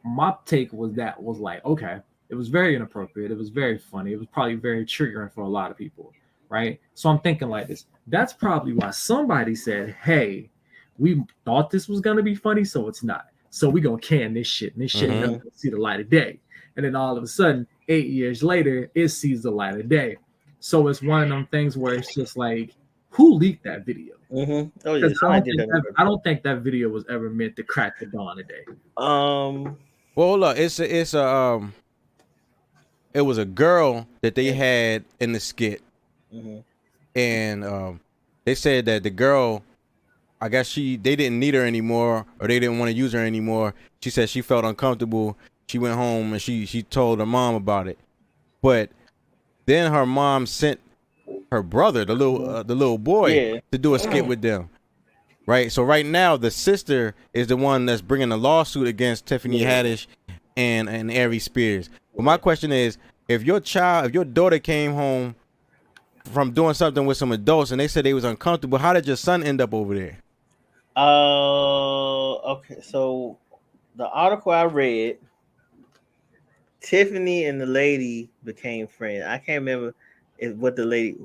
my take was like, okay, it was very inappropriate. It was very funny. It was probably very triggering for a lot of people, right? So I'm thinking like this. That's probably why somebody said, hey, we thought this was gonna be funny, so it's not. So we're gonna can this shit, and this shit ain't never gonna see the light of day. And then all of a sudden, 8 years later, it sees the light of day. So it's one of them things where it's just like, who leaked that video? Mm-hmm. Oh yeah, Because somebody did that. I don't think that video was ever meant to crack the dawn of day. Well, look, it was a girl that they had in the skit, and they said that the girl, I guess they didn't need her anymore, or they didn't want to use her anymore. She said she felt uncomfortable. She went home and she told her mom about it, but then her mom sent her brother, the little boy, to do a skit with them. Right. So right now the sister is the one that's bringing a lawsuit against Tiffany Haddish and Aries Spears. But my question is, if your daughter came home from doing something with some adults and they said they was uncomfortable, how did your son end up over there? Okay. So the article I read, Tiffany and the lady became friends. I can't remember what the lady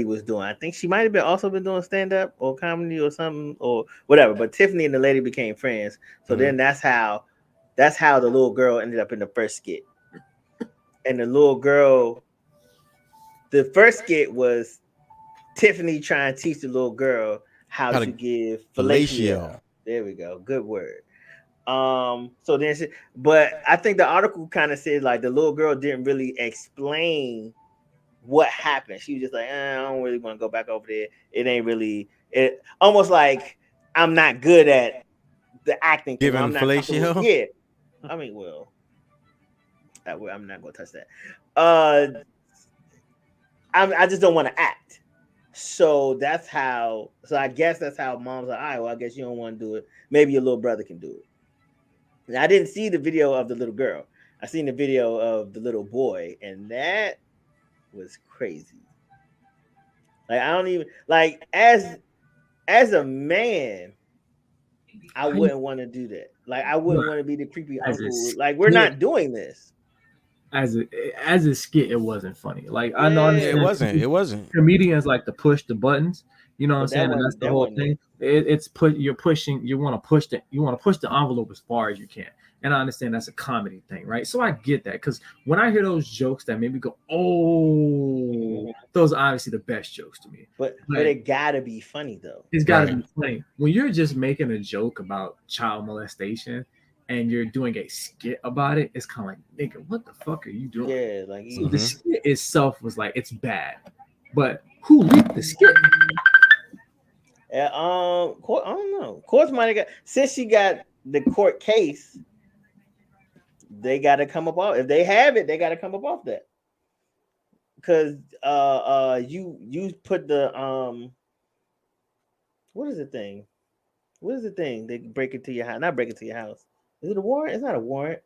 was doing. I think she might have been doing stand-up or comedy or something or whatever. But Tiffany and the lady became friends. So then that's how the little girl ended up in the first skit. And the little girl, the first skit was Tiffany trying to teach the little girl how to give fellatio. There we go. Good word. So then but I think the article kind of said like the little girl didn't really explain what happened. She was just like, I don't really want to go back over there. It ain't really almost like I'm not good at the acting. Giving I'm not fellatio? Yeah. I mean, well, I'm not gonna touch that. I just don't want to act. So I guess that's how mom's like, all right, well, I guess you don't want to do it. Maybe your little brother can do it. And I didn't see the video of the little girl. I seen the video of the little boy, and that was crazy. Like, I don't even like as a man, I wouldn't want to do that. Like, I wouldn't want to be the creepy uncle. Like, we're not doing this. As a skit, it wasn't funny. Like, I know it wasn't. Comedians like to push the buttons, You know what I'm But that saying? And that's wasn't the that whole wasn't thing. it. It's you want to push the envelope as far as you can. And I understand that's a comedy thing, right? So I get that, because when I hear those jokes that make me go, oh, those are obviously the best jokes to me. But Like, it gotta be funny though. it's got to Right. be funny. When you're just making a joke about child molestation and you're doing a skit about it, it's kind of like, nigga, what the fuck are you doing? Yeah, like So the skit itself was like, it's bad. But who leaked the skit? Court, I don't know. Courts might have got, since she got the court case, they got to come up off. If they have it, they got to come up off that. Because you put the what is the thing? What is the thing? They break into your house. Not break into your house. Is it a warrant? It's not a warrant.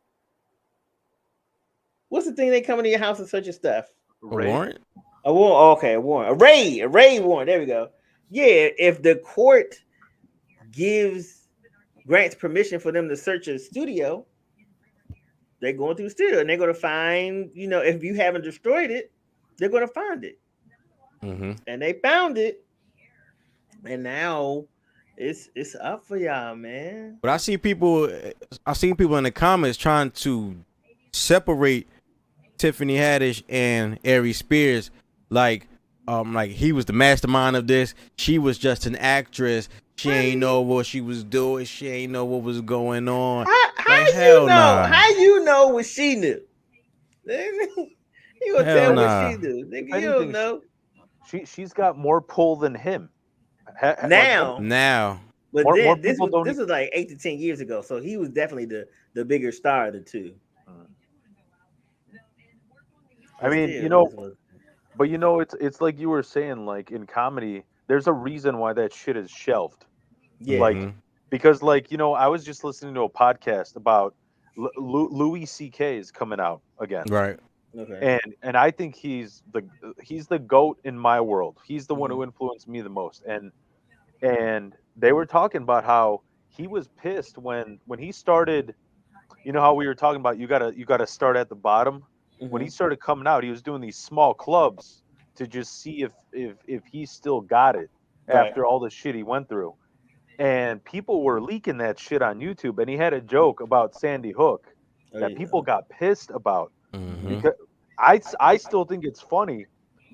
What's the thing they come into your house and search your stuff? A warrant? A warrant. Okay, a warrant. A raid warrant. There we go. Yeah, if the court grants permission for them to search a studio, they're going through the studio and they're going to find, if you haven't destroyed it, they're going to find it. Mm-hmm. And they found it, and now it's up for y'all, man. But I see people in the comments trying to separate Tiffany Haddish and Aries Spears, like he was the mastermind of this. She was just an actress. She ain't know what she was doing. She ain't know what was going on. How you know? How you know what she knew? You gonna tell what she knew? Nigga, you don't know. She's got more pull than him. Now. But this was like 8 to 10 years ago, so he was definitely the bigger star of the two. I mean, it's like you were saying, like in comedy, there's a reason why that shit is shelved. Yeah. Like, because I was just listening to a podcast about Louis C.K. is coming out again. Right. Okay. And I think he's the GOAT in my world. He's the one who influenced me the most. And they were talking about how he was pissed when he started. You know how we were talking about you gotta start at the bottom. When he started coming out, he was doing these small clubs to just see if he still got it after all the shit he went through. And people were leaking that shit on YouTube. And he had a joke about Sandy Hook that people got pissed about. Because I still think it's funny,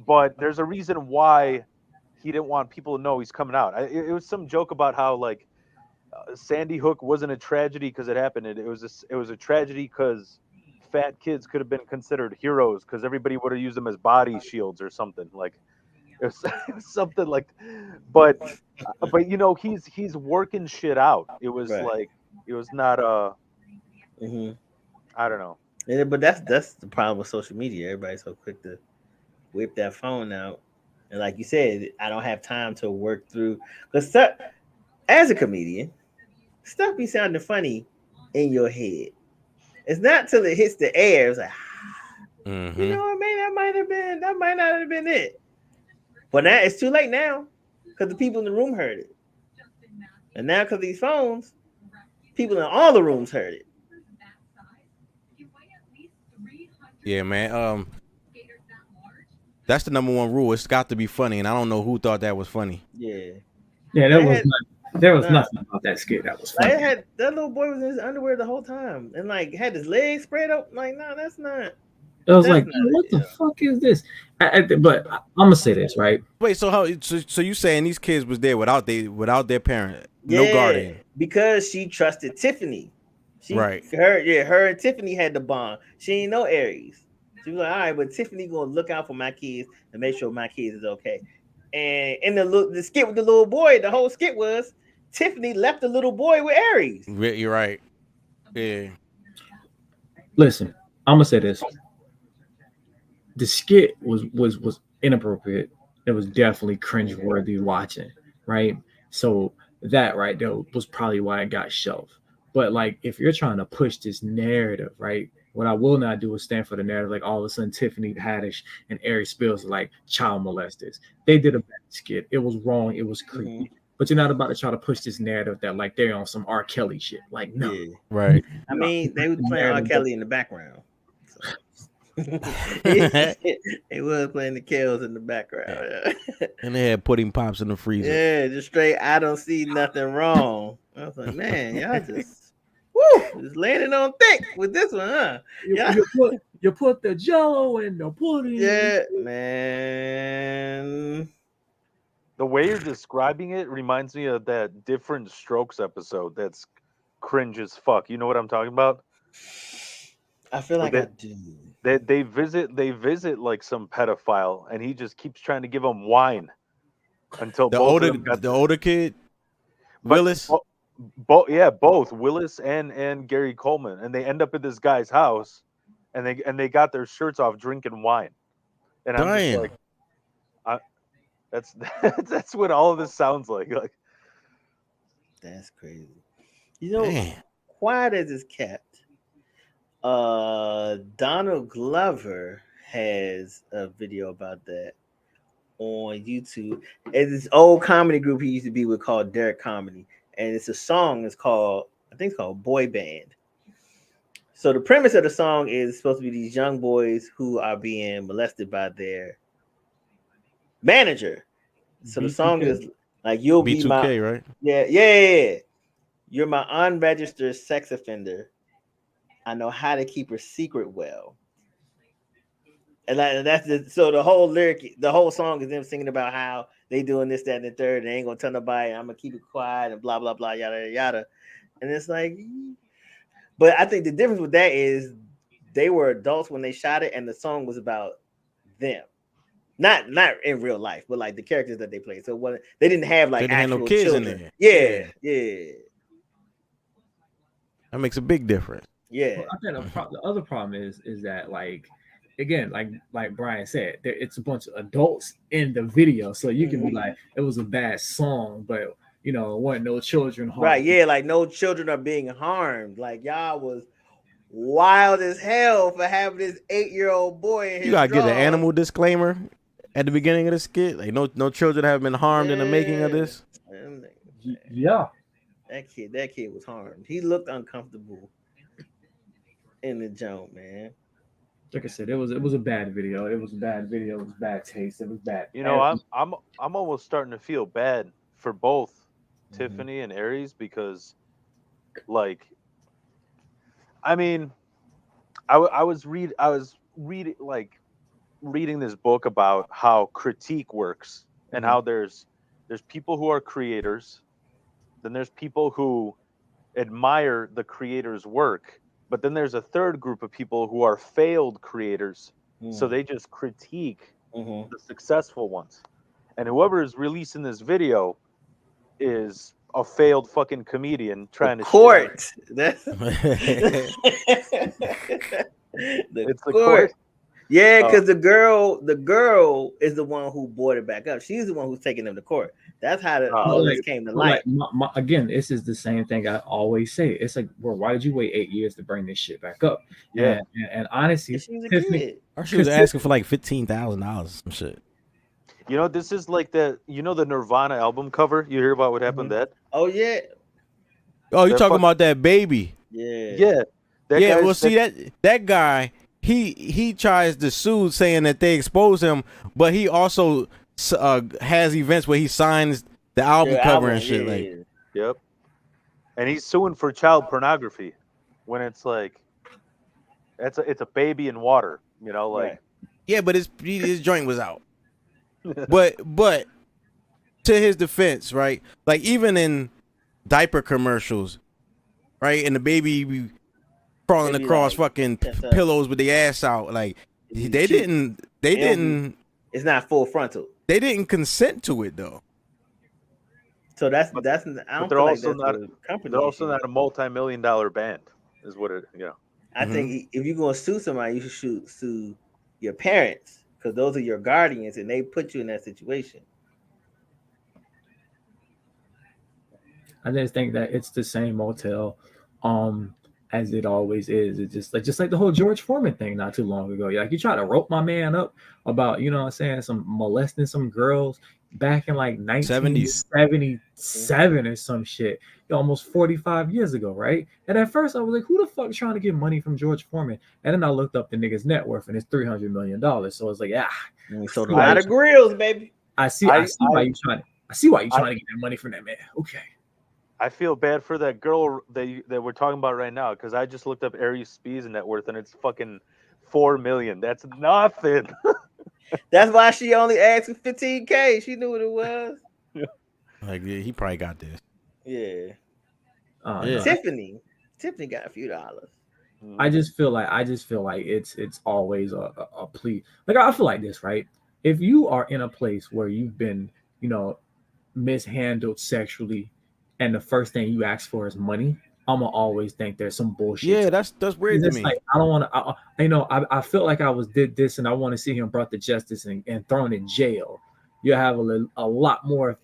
but there's a reason why he didn't want people to know he's coming out. It was some joke about how Sandy Hook wasn't a tragedy because it happened. It was a tragedy because fat kids could have been considered heroes because everybody would have used them as body shields or something. Like it was something like, but he's working shit out. It was it was not I don't know. Yeah, but that's the problem with social media. Everybody's so quick to whip that phone out, and like you said, I don't have time to work through. Because as a comedian, stuff be sounding funny in your head. It's not till it hits the air. It's like, you know what, man, that might not have been it. But now it's too late now because the people in the room heard it, and now because these phones, people in all the rooms heard it. Yeah, man. That's the number one rule. It's got to be funny, and I don't know who thought that was funny. Yeah. There was nothing about that skit that was funny. That little boy was in his underwear the whole time and had his legs spread up. Like, no, that's not. It was like, what the fuck is this? But I'm gonna say this, right? Wait, so you saying these kids was there without their parent, no guardian? Because she trusted Tiffany. Right. Her and Tiffany had the bond. She ain't no Aries. She was like, all right, but Tiffany gonna look out for my kids and make sure my kids is okay. And in the skit with the little boy, the whole skit was Tiffany left the little boy with Aries. You're right. Yeah. Listen, I'm gonna say this. The skit was inappropriate. It was definitely cringeworthy watching, right? So that right there was probably why it got shelved. But like, if you're trying to push this narrative, right? What I will not do is stand for the narrative. Like all of a sudden, Tiffany Haddish and Aries Spears are like child molesters. They did a bad skit. It was wrong. It was creepy. But you're not about to try to push this narrative that like they're on some R. Kelly shit. Like no, right. I mean, they were playing R. Kelly in the background. So. He was playing the Kells in the background. And they had pudding pops in the freezer. Yeah, just straight. I don't see nothing wrong. I was like, man, y'all just, woo, just landing on thick with this one, huh? Yeah, You put the Jello in the pudding. yeah, man. The way you're describing it reminds me of that Different Strokes episode. That's cringe as fuck. You know what I'm talking about? I feel like They- I do. They visit like some pedophile, and he just keeps trying to give them wine until The both older of them got the older kid, But Willis. both Willis and Gary Coleman, and they end up at this guy's house, and they got their shirts off drinking wine, and I'm just Damn. like, that's what all of this sounds like. Like, That's crazy. You know, Man. quiet as it's kept. Donald Glover has a video about that on YouTube. It's this old comedy group he used to be with called Derek Comedy, and it's a song. It's called, I think it's called Boy Band. So the premise of the song is supposed to be these young boys who are being molested by their manager. So the song is like, "You'll be my B2K, right? yeah. You're my unregistered sex offender. I know how to keep her secret well." And so the whole lyric, the whole song is them singing about how they doing this, that, and the third. They ain't gonna tell nobody. I'm gonna keep it quiet and blah blah blah, yada yada. And it's like, but I think the difference with that is they were adults when they shot it, and the song was about them. Not in real life, but like the characters that they played. So what they didn't have like They didn't have actual no kids in children. there. Yeah. That makes a big difference. Yeah. Well, I think the other problem is that, like, again, like Brian said, it's a bunch of adults in the video, so you can be like, it was a bad song, but you know, it wasn't no children harmed. Right, yeah, like no children are being harmed. Like y'all was wild as hell for having this 8-year-old boy in his You gotta give the drawers. animal disclaimer at the beginning of the skit. Like no children have been harmed in the making of this. Yeah. That kid was harmed. He looked uncomfortable in the joint, man. Like I said, it was a bad video. It was a bad video. It was bad taste. It was bad. you know, I'm almost starting to feel bad for both Tiffany and Aries, because, like, I mean, I was reading this book about how critique works, and how there's people who are creators, then there's people who admire the creator's work, but then there's a third group of people who are failed creators, so they just critique the successful ones. And whoever is releasing this video is a failed fucking comedian trying to Court. That's It's the court. Yeah, because the girl is the one who brought it back up. She's the one who's taking them to court. That's how all this came to light. Again, this is the same thing I always say. It's like, well, why did you wait 8 years to bring this shit back up? Yeah. And honestly, She was a Tiffany- kid. Or she was asking for like $15,000 or some shit. You know, this is like the Nirvana album cover. You hear about what happened to that? Oh yeah. Oh, you That talking fuck- about that baby? Yeah. Yeah. That Yeah, guy's- well, see that guy, he tries to sue, saying that they expose him, but he also has events where he signs the album cover and shit. Like, Yep. And he's suing for child pornography, when it's like, it's a baby in water. You know, like. Right. yeah, but his joint was out. But to his defense, right? Like even in diaper commercials, right? And the baby be crawling They be across like, fucking yes, sir. pillows with the ass out. Like they Cheap. didn't It's not full frontal. they didn't consent to it though. So that's I But don't they're feel like also that's not. a company. They're also issue. not a multi-million-dollar band, is what it. You know. I think if you're gonna sue somebody, you should sue your parents, because those are your guardians and they put you in that situation. I just think that it's the same motel, as it always is. It's just like the whole George Foreman thing not too long ago. Like, you try to rope my man up about, you know what I'm saying, some molesting some girls. back in like 70s. 1977 or some shit, almost 45 years ago, right? And at first I was like, who the fuck trying to get money from George Foreman? And then I looked up the nigga's net worth and it's $300 million. So I was like, we sold a lot of grills, baby. I see why you trying to get that money from that man. Okay. I feel bad for that girl that we're talking about right now because I just looked up Aries Speed's net worth and it's fucking $4 million. That's nothing. That's why she only asked for $15K. She knew what it was. Like, yeah, he probably got this. Yeah. Yeah. Tiffany got a few dollars. I just feel like it's always a plea. Like I feel like this, right? If you are in a place where you've been, mishandled sexually, and the first thing you ask for is money, I'ma always think there's some bullshit. Yeah, that's weird to me. Like, I don't want to. I felt like I was did this, and I want to see him brought to justice and thrown in jail. You have a lot more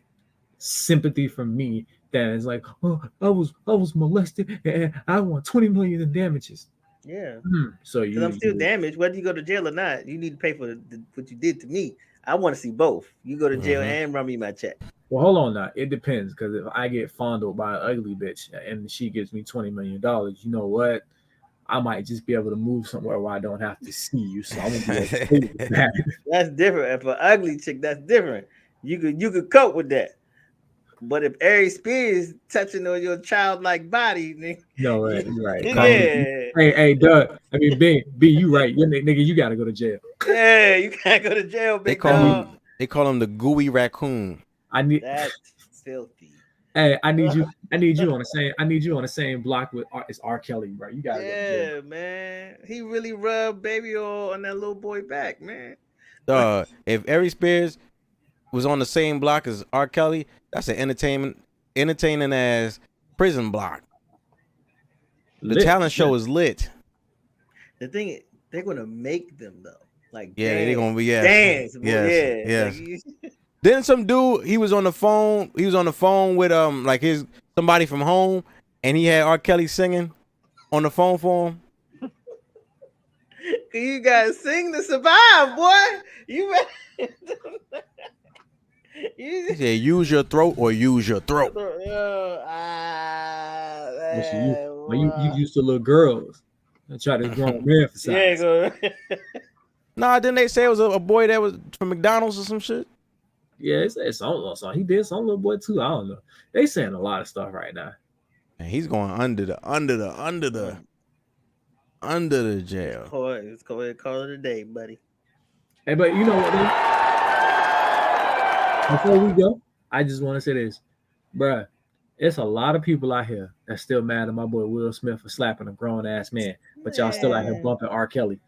sympathy from me than it's like, oh, I was molested and I want 20 million in damages. Yeah. So I'm still damaged, whether you go to jail or not. You need to pay for what you did to me. I want to see both. You go to jail and run me my check. Well, hold on now. It depends, because if I get fondled by an ugly bitch and she gives me $20 million, you know what? I might just be able to move somewhere where I don't have to see you. So I'm gonna be okay with that. That's different. If an ugly chick, that's different. You could cope with that. But if Aries Spears touching on your childlike body, nigga, no, right. Yeah. Hey, Doug. I mean, B, you right. Nigga, you gotta go to jail. Yeah, you can't go to jail, big dog. They call him the gooey raccoon. That's filthy. Hey, I need you on the same block with R. Kelly, bro. You gotta go to jail. Man. He really rubbed baby oil on that little boy back, man. If Aries Spears was on the same block as R. Kelly, that's an entertaining ass prison block. The talent show is lit. The thing is, they're gonna make them though. Like they're gonna be dance. Yes. Then some dude, he was on the phone with like somebody from home, and he had R. Kelly singing on the phone for him. You gotta sing to survive, boy. He said, use your throat or use your throat. You used to little girls and try to grown man for size. Nah, didn't they say it was a boy that was from McDonald's or some shit? Yeah, it's some he did some little boy too. I don't know. They saying a lot of stuff right now. And he's going under the jail. Let's go ahead and call it a day, buddy. Hey, but you know what, though? Before we go, I just want to say this, bruh. It's a lot of people out here that's still mad at my boy Will Smith for slapping a grown ass man, but y'all still out here bumping R. Kelly.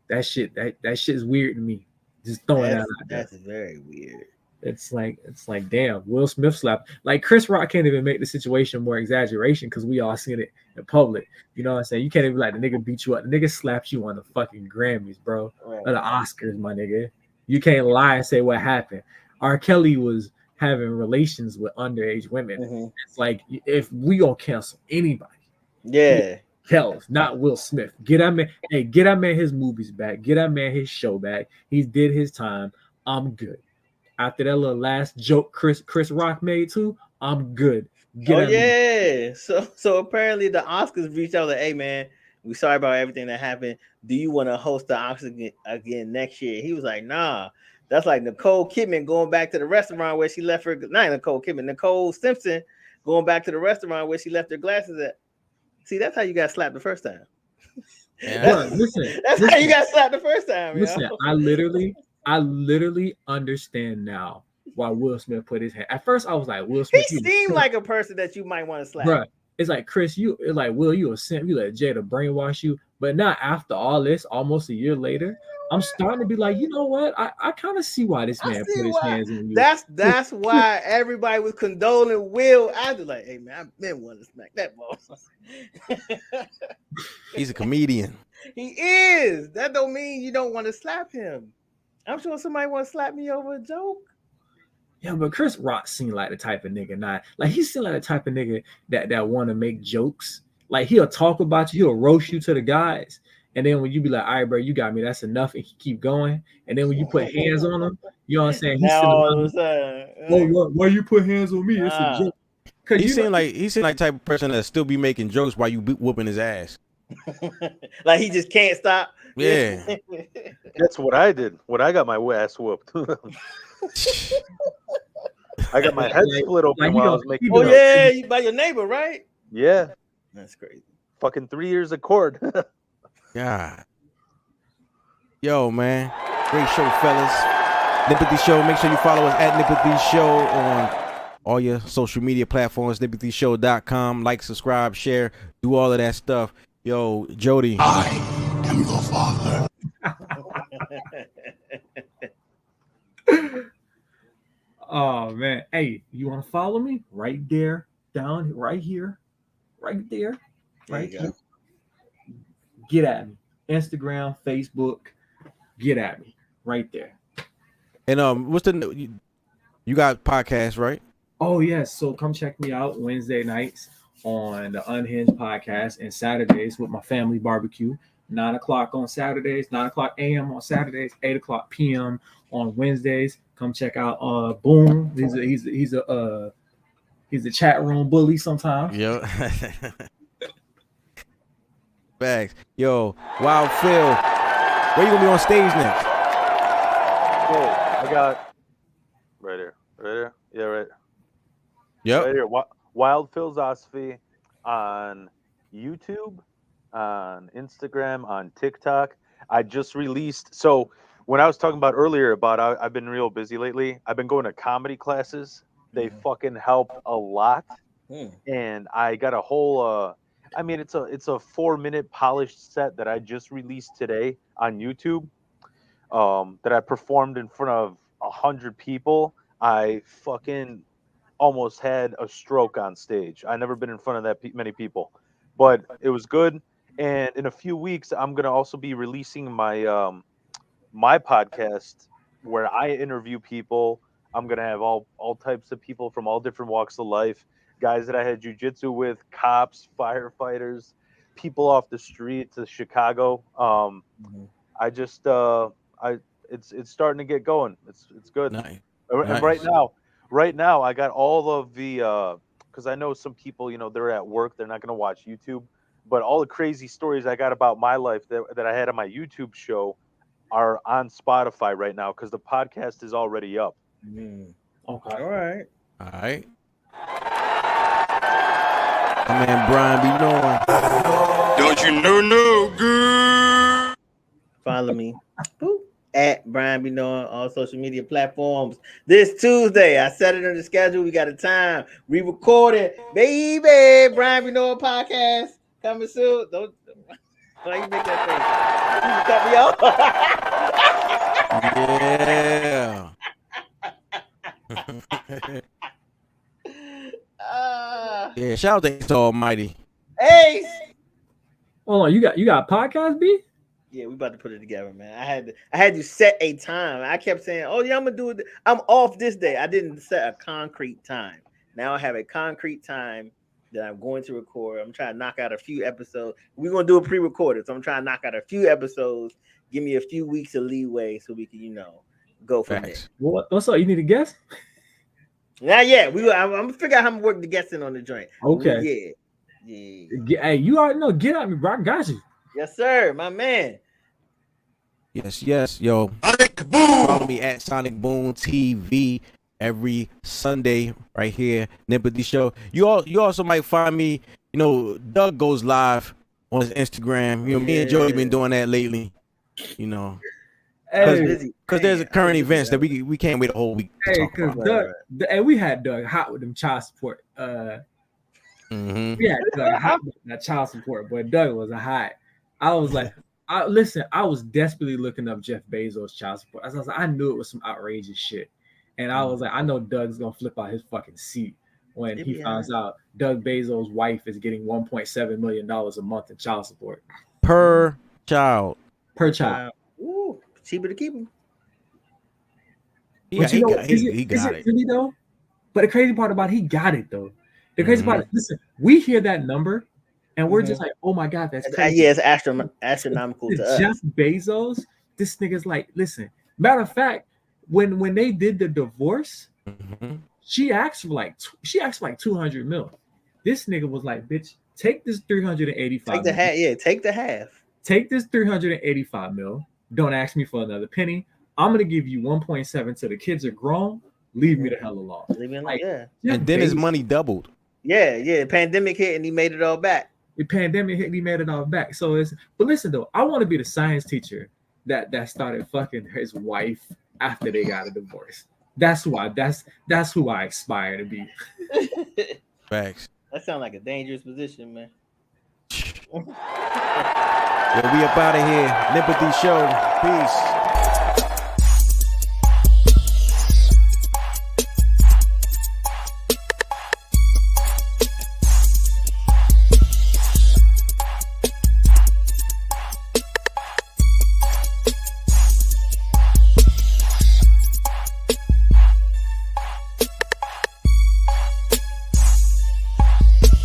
That shit is weird to me. Just throwing that out there. That's very weird. It's like damn, Will Smith slapped. Like Chris Rock can't even make the situation more exaggeration because we all seen it in public. You know what I'm saying? You can't even like the nigga beat you up. The nigga slapped you on the fucking Grammys, bro. Or the Oscars, my nigga. You can't lie and say what happened. R. Kelly was having relations with underage women. Mm-hmm. It's like, if we gonna cancel anybody, Kells, not Will Smith. Get that man his movies back. Get that man his show back. He did his time. I'm good. After that little last joke Chris Rock made too, I'm good. So apparently the Oscars reached out like, hey man, we sorry about everything that happened. Do you want to host the Oscars again next year? He was like, nah. That's like Nicole Kidman going back to the restaurant where she left her. Not Nicole Kidman, Nicole Simpson going back to the restaurant where she left her glasses at. See, that's how you got slapped the first time. Yeah. That's how you got slapped the first time. Listen, yo. I literally understand now why Will Smith put his hand. At first, I was like, Will Smith. He seemed like a person that you might want to slap. Bruh, it's like, Chris, Will, you a simp. You let Jada brainwash you. But not after all this, almost a year later, I'm starting to be like, you know what? I kind of see why this man put his hands in you. That's why everybody was condoling Will. I was like, hey man, I've been wanting to smack that ball. He's a comedian. He is. That don't mean you don't want to slap him. I'm sure somebody want to slap me over a joke. Yeah, but Chris Rock seemed like the type of nigga, not like he seemed like the type of nigga that want to make jokes. Like he'll talk about you, he'll roast you to the guys, And then when you be like, all right, bro, you got me, that's enough, and he keep going. And then when you put hands on him, you know what I'm saying? He's Now still all of a sudden, why you put hands on me? It's a joke. Cause He seemed like the type of person that still be making jokes while you whooping his ass. like he just can't stop. Yeah. That's what I did when I got my ass whooped. I got my head split open while I was making. Oh yeah, you by your neighbor, right? Yeah, that's crazy. Fucking 3 years of court. God. Yo, man. Great show, fellas. NEMPATHY Show. Make sure you follow us at NEMPATHY Show on all your social media platforms. NEMPATHYShow.com. Like, subscribe, share, do all of that stuff. Yo, Jody. I am your father. Oh man, hey, you want to follow me? Right there, down, right here, right there, right here. Get at me. Instagram, Facebook, get at me. Right there. And what's the you got podcast, right? Oh yes, so come check me out Wednesday nights on the Unhinged podcast and Saturdays with my family barbecue. 9 o'clock on Saturdays, 9 o'clock a.m. on Saturdays, 8 o'clock p.m. on Wednesdays. Come check out Boom. He's a chat room bully sometimes. Yo. Bags. Yo, Wild Phil. Where you gonna be on stage next? I got right here. Yeah, right. Yep. Right here. Wild Philosophy on YouTube, on Instagram, on TikTok. I just released. So when I was talking about earlier about I've been real busy lately. I've been going to comedy classes. They fucking help a lot. And I got a whole I mean it's a 4-minute polished set that I just released today on YouTube. That I performed in front of 100 people. I fucking almost had a stroke on stage. I never been in front of that many people, but it was good. And in a few weeks, I'm gonna also be releasing my my podcast where I interview people. I'm gonna have all types of people from all different walks of life, guys that I had jujitsu with, cops, firefighters, people off the street to Chicago. I just it's starting to get going. It's good. Nice. And right now I got all of the because I know some people, you know, they're at work, they're not going to watch YouTube, but all the crazy stories I got about my life that I had on my YouTube show are on Spotify right now because the podcast is already up. Okay. All right. My man Brian be knowing. Don't you know no good? Follow me. Boop. At Brian Be Knowing all social media platforms. This Tuesday, I set it on the schedule. We got a time. We recorded, baby. Brian Be Knowing podcast coming soon. Don't why you make that face? Yeah. Yeah, shout out to Ace Almighty. Ace. Hold on, you got a podcast, B? Yeah, we about to put it together, man. I had to set a time. I kept saying, "Oh yeah, I'm gonna do it. I'm off this day." I didn't set a concrete time. Now I have a concrete time that I'm going to record. I'm trying to knock out a few episodes. We're gonna do a pre-recorded, so I'm trying to knock out a few episodes. Give me a few weeks of leeway so we can, you know, go from there. What's up? You need a guest? Not yet. I'm gonna figure out how I'm working the guesting on the joint. Okay. Yeah. Hey, you already know. Get at me, bro. I got you. Yes, sir, my man. Yes. Yo, follow me at Sonic Boom TV every Sunday right here, NEMPATHY Show. You also might find me, you know, Doug goes live on his Instagram. You know, me and Jody been doing that lately. You know, because there's a current events that we can't wait a whole week. Hey, because Doug, and we had Doug hot with them child support. We had Doug hot with that child support, but Doug was a hot. I was like, I was desperately looking up Jeff Bezos' child support. I knew it was some outrageous shit. And I was like, I know Doug's going to flip out his fucking seat when he finds out Doug Bezos' wife is getting $1.7 million a month in child support. Per child. Ooh, cheaper to keep him. Yeah, he got it. Really though? But the crazy part about he got it though. The crazy part is, listen, we hear that number And we're just like, oh my God, that's Yeah, crazy. it's astronomical to us. Jeff Bezos, this nigga's like, listen, matter of fact, when they did the divorce, she asked for like 200 mil. This nigga was like, bitch, take this 385. Take the half. Yeah, take the half. Take this 385 mil. Don't ask me for another penny. I'm gonna give you 1.7 till the kids are grown. Leave me the hell alone. Leave me alone. Like, Yeah. And then his money doubled. Yeah. Pandemic hit and he made it all back. The pandemic hit, he made it all back. So but listen though, I want to be the science teacher that started fucking his wife after they got a divorce. That's who I aspire to be. Facts. That sounds like a dangerous position, man. Well, we up out of here. NEMPATHY Show. Peace.